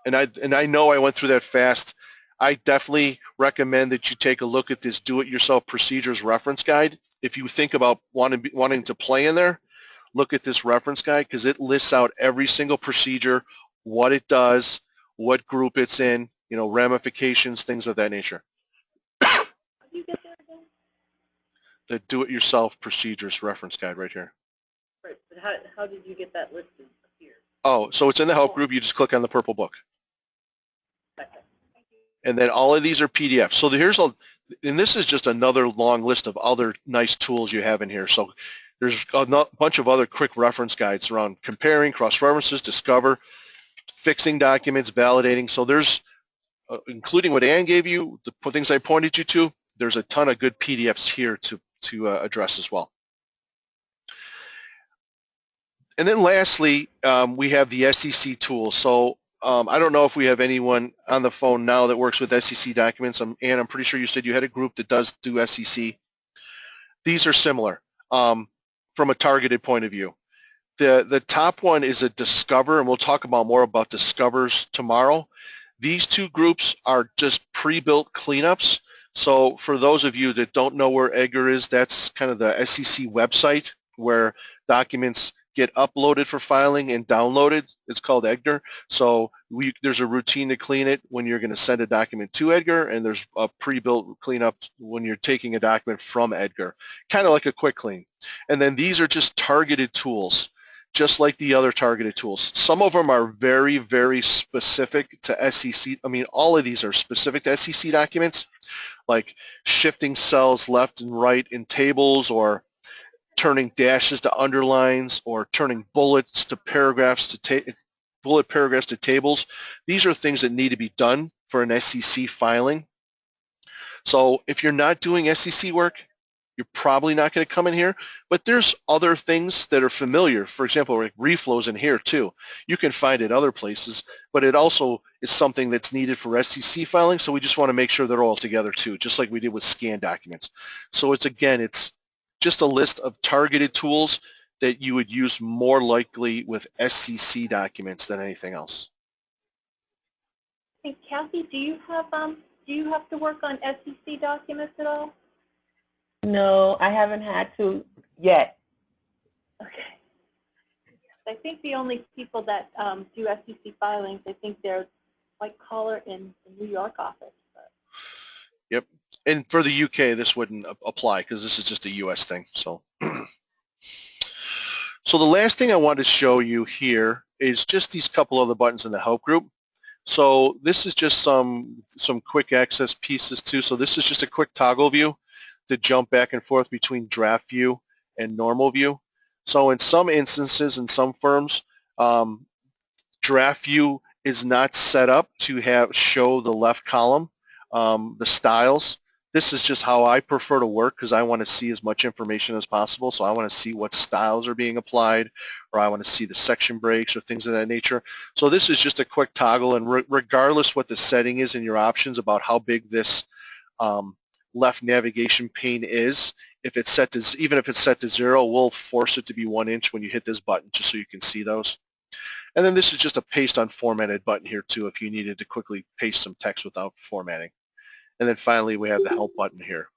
And I know I went through that fast. I definitely recommend that you take a look at this do-it-yourself procedures reference guide. If you think about wanting to play in there, look at this reference guide, because it lists out every single procedure, what it does, what group it's in, ramifications, things of that nature. How do you get there again? The do-it-yourself procedures reference guide right here. Right, but how did you get that listed here? Oh, so it's in the help group. You just click on the purple book. And then all of these are PDFs. So and this is just another long list of other nice tools you have in here. So there's a bunch of other quick reference guides around comparing, cross-references, discover, fixing documents, validating. So there's, including what Ann gave you, the things I pointed you to, there's a ton of good PDFs here to address as well. And then lastly, we have the SEC tool. So I don't know if we have anyone on the phone now that works with SEC documents. Ann, I'm pretty sure you said you had a group that does do SEC. These are similar from a targeted point of view. The top one is a Discover, and we'll talk more about Discovers tomorrow. These two groups are just pre-built cleanups. So for those of you that don't know where EDGAR is, that's kind of the SEC website where documents get uploaded for filing and downloaded. It's called EDGAR. So there's a routine to clean it when you're going to send a document to EDGAR, and there's a pre-built cleanup when you're taking a document from EDGAR, kind of like a quick clean. And then these are just targeted tools, just like the other targeted tools. Some of them are very, very specific to SEC. I mean, all of these are specific to SEC documents, like shifting cells left and right in tables, or turning dashes to underlines, or turning bullets to paragraphs to bullet paragraphs to tables. These are things that need to be done for an SEC filing. So if you're not doing SEC work, you're probably not going to come in here, but there's other things that are familiar. For example, like reflows in here too. You can find it other places, but it also is something that's needed for SEC filing, so we just want to make sure they're all together too, just like we did with scan documents. So it's just a list of targeted tools that you would use more likely with SEC documents than anything else. Hey, Kathy, do you have to work on SEC documents at all? No, I haven't had to yet. Okay. I think the only people that do SEC filings, I think they're Mike Collar in the New York office. But. Yep. And for the UK, this wouldn't apply because this is just a US thing. So, so the last thing I want to show you here is just these couple of the buttons in the help group. So this is just some quick access pieces too. So this is just a quick toggle view to jump back and forth between draft view and normal view. So in some instances, in some firms, draft view is not set up to show the left column, the styles. This is just how I prefer to work because I want to see as much information as possible. So I want to see what styles are being applied, or I want to see the section breaks or things of that nature. So this is just a quick toggle, and regardless what the setting is in your options about how big this left navigation pane is, if it's set to, even if it's set to 0, we'll force it to be 1 inch when you hit this button, just so you can see those. And then this is just a paste on formatted button here too, if you needed to quickly paste some text without formatting. And then finally, we have the help button here.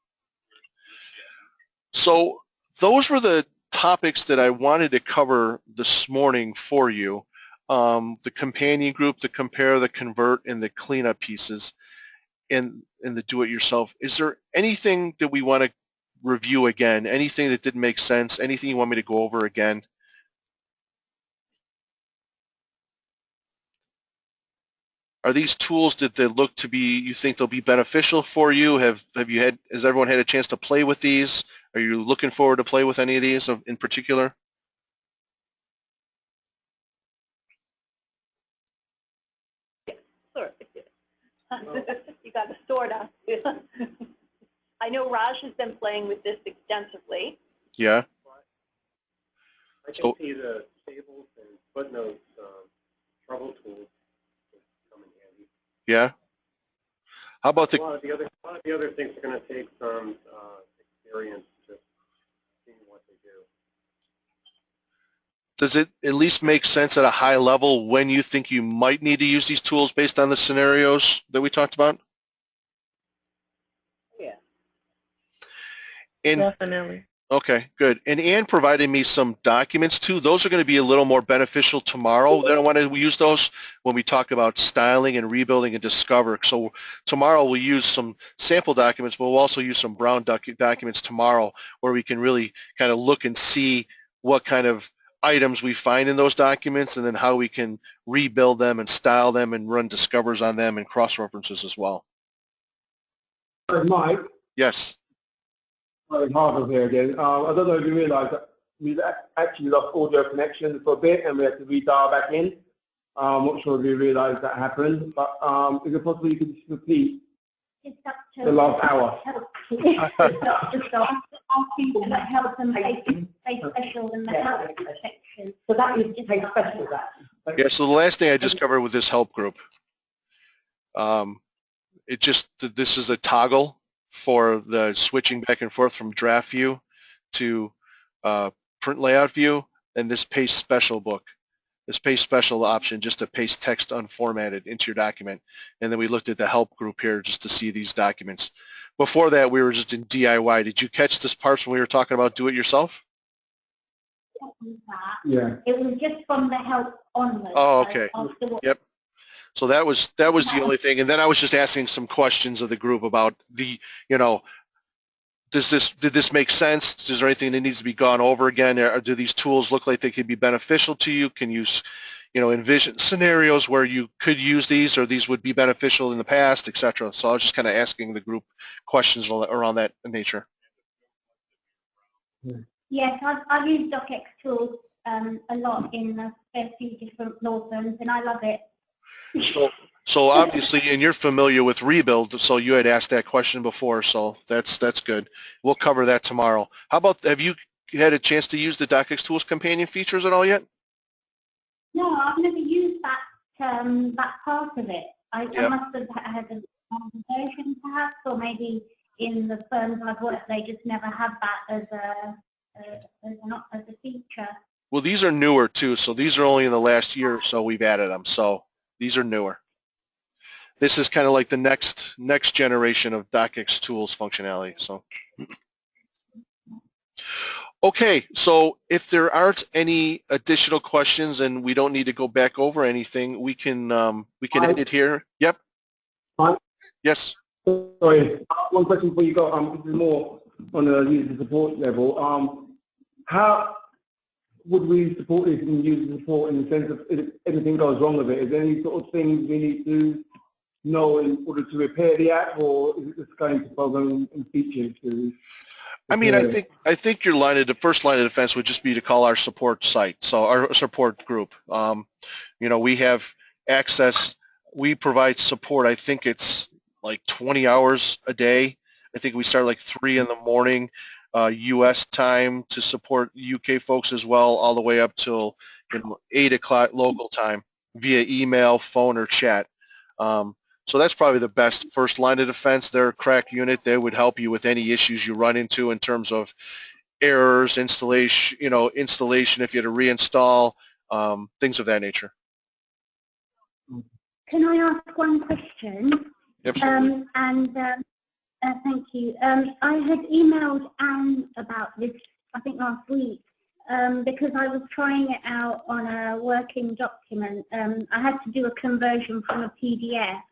So those were the topics that I wanted to cover this morning for you. The companion group, the compare, the convert, and the cleanup pieces, and the do-it-yourself. Is there anything that we want to review again? Anything that didn't make sense? Anything you want me to go over again? Are these tools that they look to be, you think they'll be beneficial for you? Has everyone had a chance to play with these? Are you looking forward to play with any of these in particular? Sure. You got a sword on. I know Raj has been playing with this extensively. Yeah. I can see the tables and footnotes trouble tools come in handy. Yeah. How about a lot of the other things are going to take some experience to see what they do. Does it at least make sense at a high level when you think you might need to use these tools based on the scenarios that we talked about? Yeah. And Definitely. okay, good. And Ann provided me some documents too. Those are going to be a little more beneficial tomorrow. Then I want to use those when we talk about styling and rebuilding and discover. So tomorrow we'll use some sample documents, but we'll also use some Brown documents tomorrow where we can really kind of look and see what kind of items we find in those documents and then how we can rebuild them and style them and run discovers on them and cross-references as well. Mike, Yes. Harvard here again. I don't know if you realise that we actually lost audio connection for a bit and we had to redial back in. I'm not sure if you realise that happened, but is it possible you could just repeat the last hour? Asking for the health and safety special and the health section. So that is pay special, that. Yeah, so the last thing I just covered with this help group, this is a toggle for the switching back and forth from draft view to print layout view, and this paste special book. This paste special option just to paste text unformatted into your document. And then we looked at the help group here just to see these documents. Before that, we were just in DIY. Did you catch this part when we were talking about do it yourself? Yeah. It was just from the help onwards. Oh, okay. Yep. So that was the only thing. And then I was just asking some questions of the group about did this make sense? Is there anything that needs to be gone over again? Or do these tools look like they could be beneficial to you? Can you, envision scenarios where you could use these or these would be beneficial in the past, etc. So I was just kind of asking the group questions around that nature. Yes, I've used DocXtools a lot in a few different law firms, and I love it. So obviously, and you're familiar with rebuild, so you had asked that question before, so that's good. We'll cover that tomorrow. How about, have you had a chance to use the DocXtools companion features at all yet? No, I've never used that part of it. I must have had a conversation perhaps, or maybe in the firms I've worked, they just never have that as a feature. Well, these are newer too, so these are only in the last year or so we've added them, so these are newer. This is kind of like the next generation of DocXtools functionality. So, okay, so if there aren't any additional questions and we don't need to go back over anything, we can end it here. Yep. Yes. Sorry, one question before you go. This is more on a user support level. How would we support this in user support in the sense of if anything goes wrong with it? Is there any sort of things we need to know in order to repair the app, or is it just going to program and features? I mean, I think your first line of defense would just be to call our support site, so our support group. We have access. We provide support. I think it's like 20 hours a day. I think we start like 3 in the morning, U.S. time, to support UK folks as well, all the way up till 8 o'clock local time via email, phone, or chat. So that's probably the best first line of defense. They're a crack unit. They would help you with any issues you run into in terms of errors, installation if you had to reinstall, things of that nature. Can I ask one question? Absolutely. Thank you. I had emailed Anne about this, I think last week, because I was trying it out on a working document. I had to do a conversion from a PDF.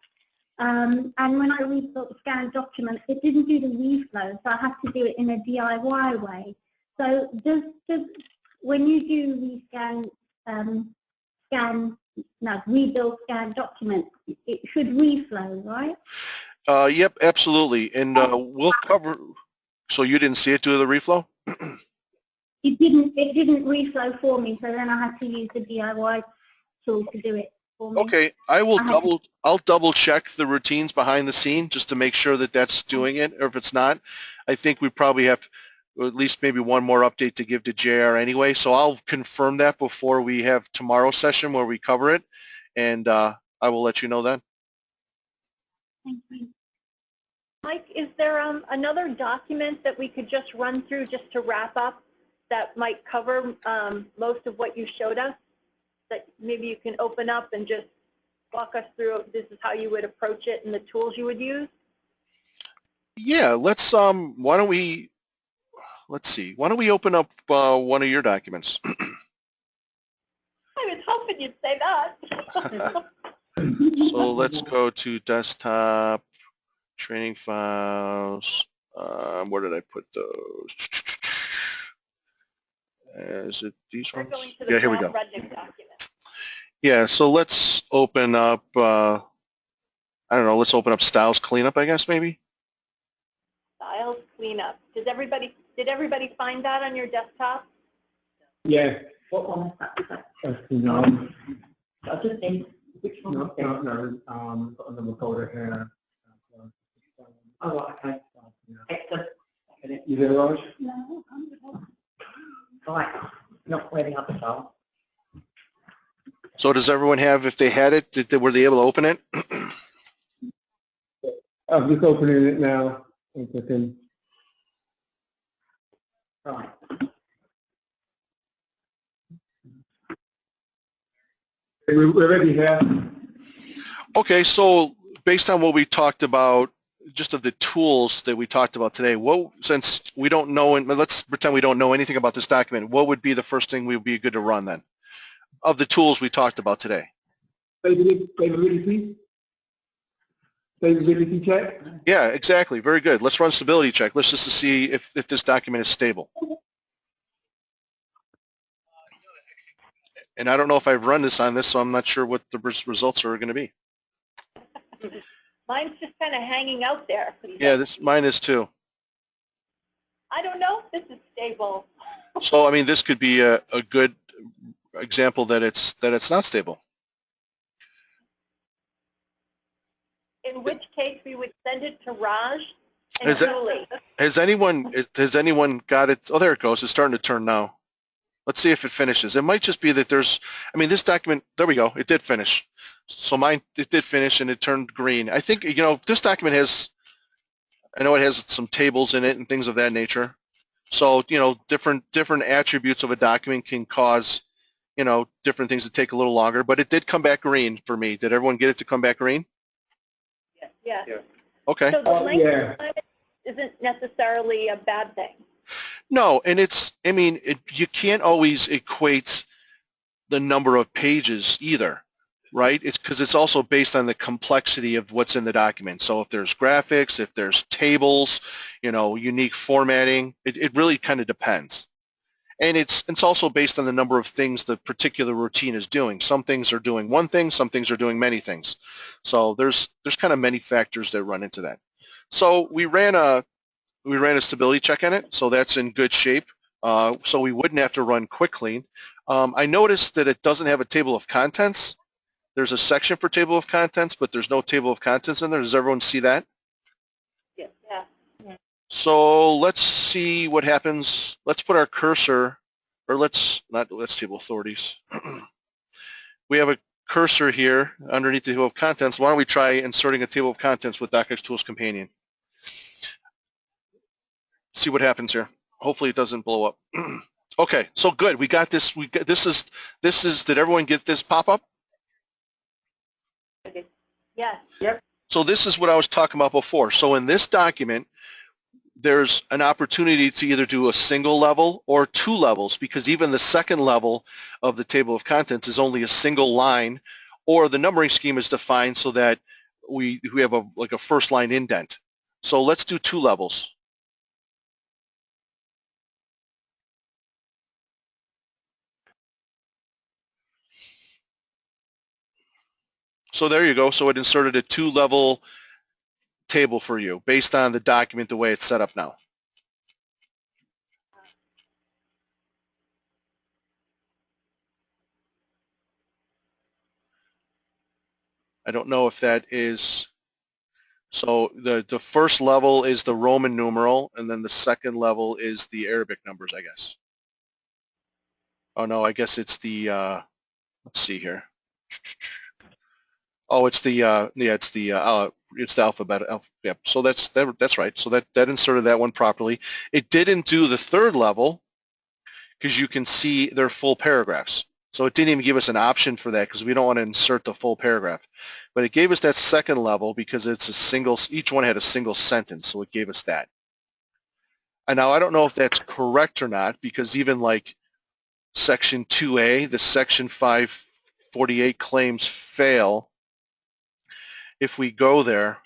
And when I rebuilt the scanned document, it didn't do the reflow, so I had to do it in a DIY way. So when you do rescan, scan now rebuild scan document, it should reflow, right? Yep, absolutely. And we'll cover, so you didn't see it due to the reflow? It didn't reflow for me, so then I had to use the DIY tool to do it for me. Okay, I'll double check the routines behind the scene just to make sure that that's doing it, or if it's not, I think we probably have at least maybe one more update to give to JR anyway, so I'll confirm that before we have tomorrow's session where we cover it, and I will let you know then. Thank you. Mike, is there another document that we could just run through just to wrap up that might cover most of what you showed us? That maybe you can open up and just walk us through, this is how you would approach it and the tools you would use? Yeah, let's, why don't we open up one of your documents? I was hoping you'd say that. So let's go to desktop, training files. Where did I put those? Is it these We're ones? going to the Yeah, here we go. Rudnick document. Yeah, so let's open up, I don't know, let's open up styles cleanup, I guess, maybe? Styles cleanup. Did everybody find that on your desktop? Yeah. What one is that? No, I just think, which one? no, got another folder here. Oh, right, okay. Excellent. You there, Raj? No, I'm Right, not waiting up the file. So does everyone have, if they had it, were they able to open it? I'm just opening it now. One second. Right. We're ready here. Okay, so based on what we talked about, just of the tools that we talked about today, since we don't know, and let's pretend we don't know anything about this document, what would be the first thing we would be good to run then, of the tools we talked about today? Stability check. Yeah, exactly. Very good. Let's run stability check. Let's just to see if this document is stable. And I don't know if I've run this on this, so I'm not sure what the results are going to be. Mine's just kind of hanging out there. Yeah, mine is too. I don't know if this is stable. So I mean, this could be a good example that it's not stable. In which case, we would send it to Raj and Is it- Julie. Has anyone got it? Oh, there it goes. It's starting to turn now. Let's see if it finishes. It might just be that this document, there we go. It did finish. So mine, it did finish and it turned green. I think, this document I know it has some tables in it and things of that nature. So, different attributes of a document can cause, different things to take a little longer, but it did come back green for me. Did everyone get it to come back green? Yeah. Okay. So the length yeah. of time isn't necessarily a bad thing. No, and you can't always equate the number of pages either, right? It's because it's also based on the complexity of what's in the document. So if there's graphics, if there's tables, unique formatting, it really kind of depends. And it's also based on the number of things the particular routine is doing. Some things are doing one thing, some things are doing many things. So there's kind of many factors that run into that. So we ran a stability check on it, so that's in good shape. So we wouldn't have to run quick clean. I noticed that it doesn't have a table of contents. There's a section for table of contents, but there's no table of contents in there. Does everyone see that? Yeah. So let's see what happens. Let's put our cursor, or let's table authorities. We have a cursor here underneath the table of contents. Why don't we try inserting a table of contents with DocXtools Companion? See what happens here. Hopefully it doesn't blow up. Okay, so good. We got this. This is. Did everyone get this pop-up? Yes. Yep. So this is what I was talking about before. So in this document, there's an opportunity to either do a single level or two levels, because even the second level of the table of contents is only a single line, or the numbering scheme is defined so that we have a first line indent. So let's do two levels. So there you go. So it inserted a 2-level table for you based on the document the way it's set up now. I don't know if that is, so the first level is the Roman numeral, and then the second level is the Arabic numbers, I guess. Oh no, I guess it's the, let's see here. Oh, it's the, yeah, it's the alphabet. Yep. So that's right. So that inserted that one properly. It didn't do the third level because you can see their full paragraphs. So it didn't even give us an option for that because we don't want to insert the full paragraph. But it gave us that second level because it's a single, each one had a single sentence, so it gave us that. And now I don't know if that's correct or not, because even like section 2A, the section 548 claims fail. If we go there,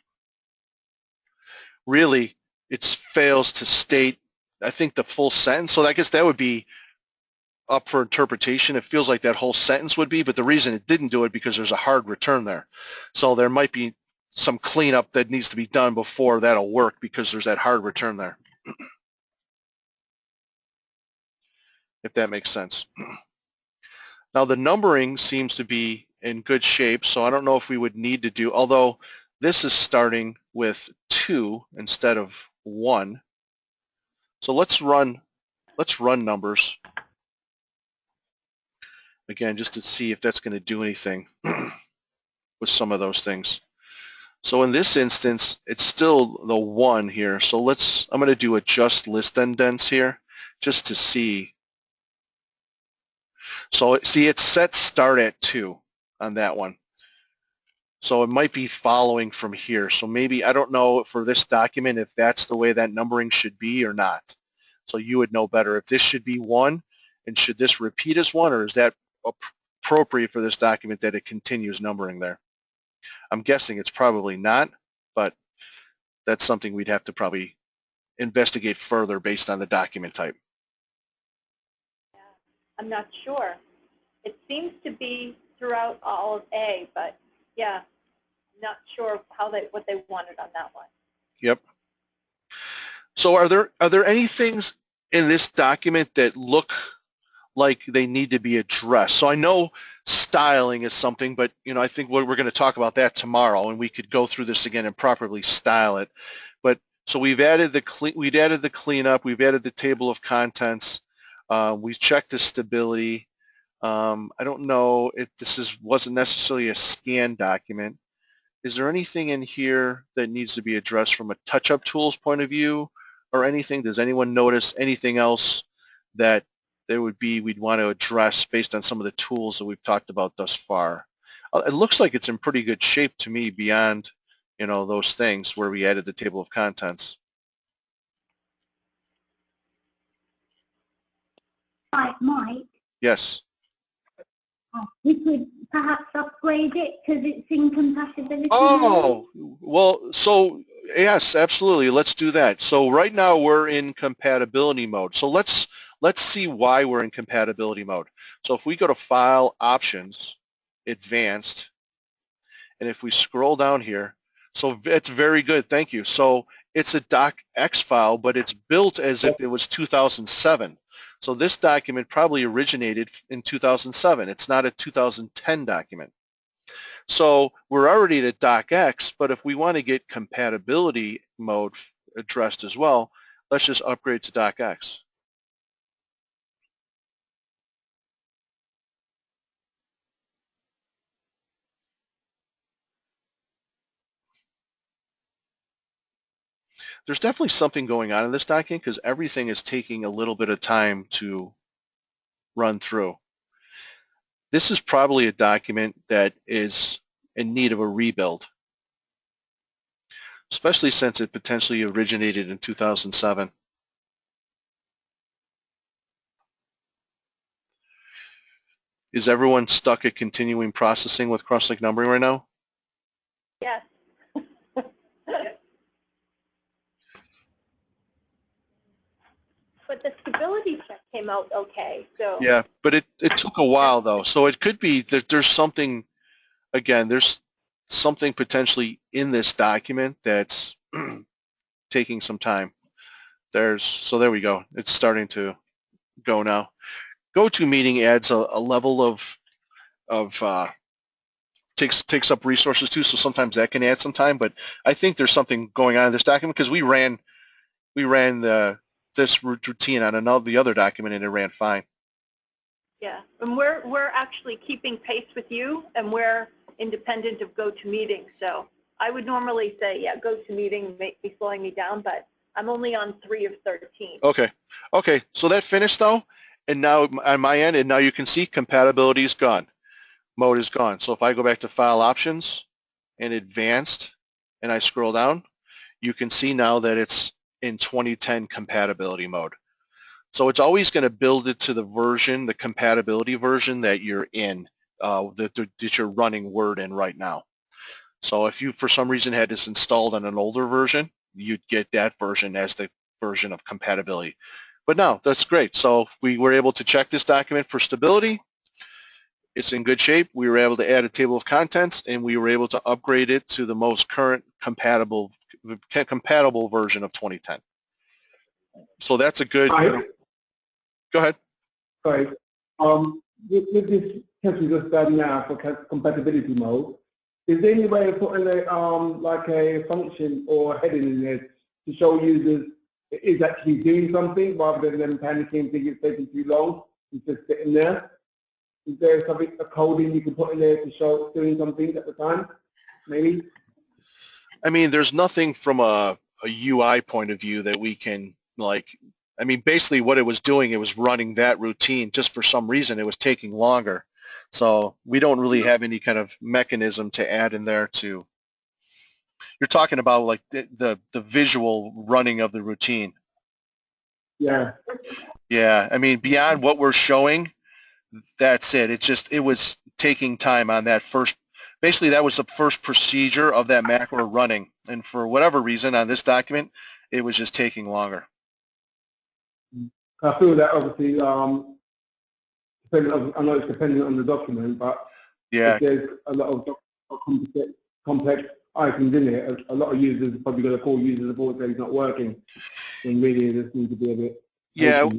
really it fails to state, I think, the full sentence. So I guess that would be up for interpretation. It feels like that whole sentence would be, but the reason it didn't do it because there's a hard return there. So there might be some cleanup that needs to be done before that'll work because there's that hard return there. If that makes sense. Now the numbering seems to be in good shape, so I don't know if we would need to do, although this is starting with 2 instead of 1. So let's run numbers again just to see if that's going to do anything with some of those things. So in this instance, it's still the 1 here. So I'm going to do adjust list indents here just to see. So see, it's set start at 2 on that one. So it might be following from here. So maybe, I don't know for this document if that's the way that numbering should be or not. So you would know better if this should be 1 and should this repeat as 1, or is that appropriate for this document that it continues numbering there? I'm guessing it's probably not, but that's something we'd have to probably investigate further based on the document type. Yeah, I'm not sure. It seems to be throughout all of A, but yeah, not sure what they wanted on that one. Yep. So are there any things in this document that look like they need to be addressed? So I know styling is something, but I think we're going to talk about that tomorrow, and we could go through this again and properly style it. But so we've added the cleanup, we've added the table of contents, we've checked the stability. I don't know if this wasn't necessarily a scan document. Is there anything in here that needs to be addressed from a touch-up tools point of view or anything? Does anyone notice anything else that we'd want to address based on some of the tools that we've talked about thus far? It looks like it's in pretty good shape to me beyond, those things where we added the table of contents. Mike? Yes. We could perhaps upgrade it because it's in compatibility. Oh, well, so yes, absolutely. Let's do that. So right now we're in compatibility mode. So let's see why we're in compatibility mode. So if we go to File, Options, Advanced, and if we scroll down here, so it's very good. Thank you. So it's a DocX file, but it's built as if it was 2007. So this document probably originated in 2007. It's not a 2010 document. So we're already at DocX, but if we want to get compatibility mode addressed as well, let's just upgrade to DocX. There's definitely something going on in this document because everything is taking a little bit of time to run through. This is probably a document that is in need of a rebuild, especially since it potentially originated in 2007. Is everyone stuck at continuing processing with cross-link numbering right now? Yes. But the stability check came out okay, so. Yeah, but it took a while though, so it could be that there's something, again, there's something potentially in this document that's taking some time. So there we go. It's starting to go now. GoToMeeting adds a level of takes up resources too, so sometimes that can add some time. But I think there's something going on in this document because we ran this routine on the other document and it ran fine. Yeah, and we're actually keeping pace with you, and we're independent of GoToMeeting. So I would normally say, yeah, GoToMeeting may be slowing me down, but I'm only on 3 of 13. Okay, so that finished though, and now on my end, and now you can see compatibility is gone. Mode is gone. So if I go back to File Options and Advanced, and I scroll down, you can see now that it's in 2010 compatibility mode. So it's always going to build it to the version, the compatibility version that you're in, that you're running Word in right now. So if you, for some reason, had this installed on an older version, you'd get that version as the version of compatibility. But no, that's great. So we were able to check this document for stability. It's in good shape. We were able to add a table of contents, and we were able to upgrade it to the most current compatible version of 2010. So that's a good. Go ahead. Sorry. With this test we just done now for compatibility mode, is there any way of putting like a function or heading in there to show users it is actually doing something rather than them panicking, thinking it's taking too long? It's just sitting there. Is there something, a coding you can put in there to show it's doing something at the time, maybe? I mean, there's nothing from a UI point of view that we can, like, I mean, basically what it was doing, it was running that routine. Just for some reason, it was taking longer. So we don't really have any kind of mechanism to add in there to, you're talking about like the visual running of the routine. Yeah. Yeah, I mean, beyond what we're showing, that's it. It was taking time on that first, basically that was the first procedure of that macro running. And for whatever reason on this document, it was just taking longer. I feel that obviously, I know it's dependent on the document, but yeah, if there's a lot of complex items in it, a lot of users are probably going to call users report that it's not working, and really it just needs to be a bit. Yeah,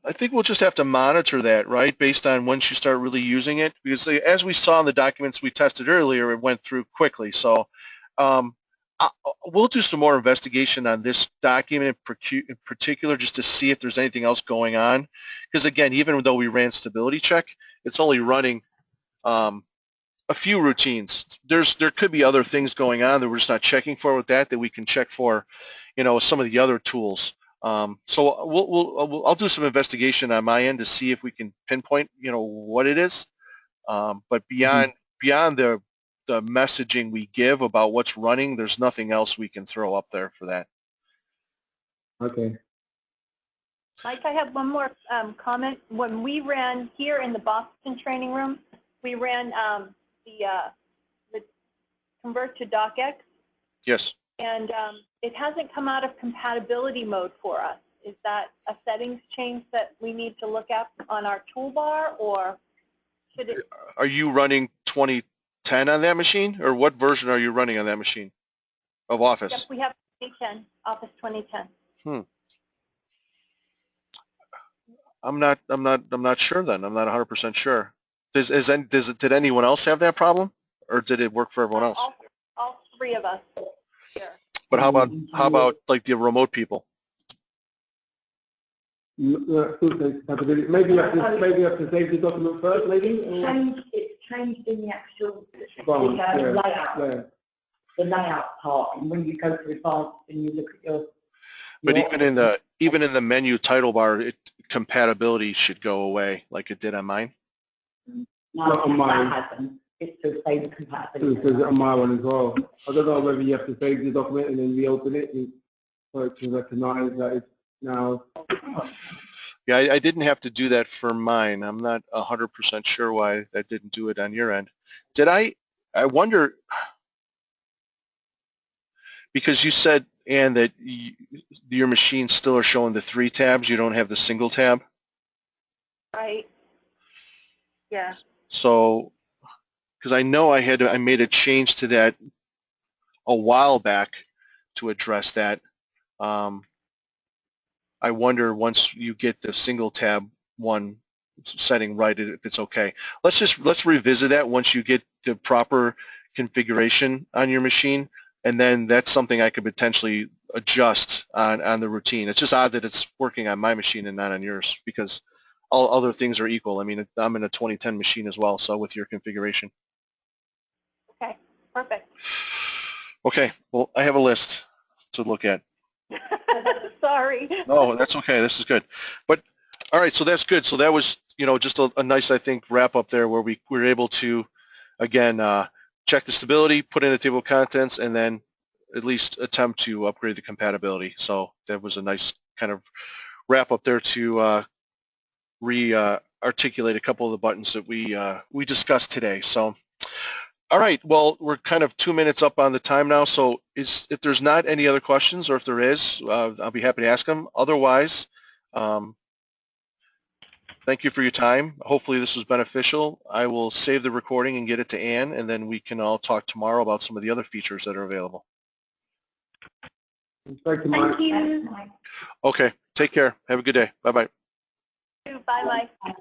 I think we'll just have to monitor that, right, based on once you start really using it, because as we saw in the documents we tested earlier, it went through quickly. So we'll do some more investigation on this document in particular just to see if there's anything else going on. Because again, even though we ran stability check, it's only running a few routines. There could be other things going on that we're just not checking for with that we can check for, some of the other tools. So I'll do some investigation on my end to see if we can pinpoint, what it is. But beyond the messaging we give about what's running, there's nothing else we can throw up there for that. Okay. Mike, I have one more comment. When we ran here in the Boston training room, we ran the convert to DocX. Yes. And it hasn't come out of compatibility mode for us. Is that a settings change that we need to look at on our toolbar, or should it? Are you running 2010 on that machine, or what version are you running on that machine of Office? Yep, we have 2010, Office 2010. I'm not sure then. I'm not 100% sure. Did anyone else have that problem, or did it work for everyone else? All 3 of us here. But how about like the remote people? Maybe you have to save the document first, maybe? It's changed in the actual layout. Yeah. The layout part, and when you go to advanced and you look at your But even in the menu title bar, compatibility should go away like it did on mine. Not on mine. It's to save the compatibility. It says it on my one as well. I don't know whether you have to save the document and then reopen it to recognize that it's now. Yeah, I didn't have to do that for mine. I'm not 100% sure why that didn't do it on your end. Did I? I wonder, because you said, Ann, that your machines still are showing the 3 tabs. You don't have the single tab. Right. Yeah. So because I know I made a change to that a while back to address that. I wonder once you get the single tab one setting right if it's okay. Let's revisit that once you get the proper configuration on your machine, and then that's something I could potentially adjust on the routine. It's just odd that it's working on my machine and not on yours, because all other things are equal. I mean, I'm in a 2010 machine as well, so with your configuration. Okay, perfect. Okay, well, I have a list to look at. Sorry. No, that's okay. This is good. But all right, so that's good. So that was, just a nice, I think, wrap up there where we were able to, again, check the stability, put in a table of contents, and then at least attempt to upgrade the compatibility. So that was a nice kind of wrap up there to re-articulate a couple of the buttons that we discussed today. So, all right, well, we're kind of 2 minutes up on the time now. So if there's not any other questions, or if there is, I'll be happy to ask them. Otherwise, thank you for your time. Hopefully this was beneficial. I will save the recording and get it to Ann, and then we can all talk tomorrow about some of the other features that are available. Thank you, Mike. Thank you. Okay, take care. Have a good day. Bye-bye. Bye, Mike.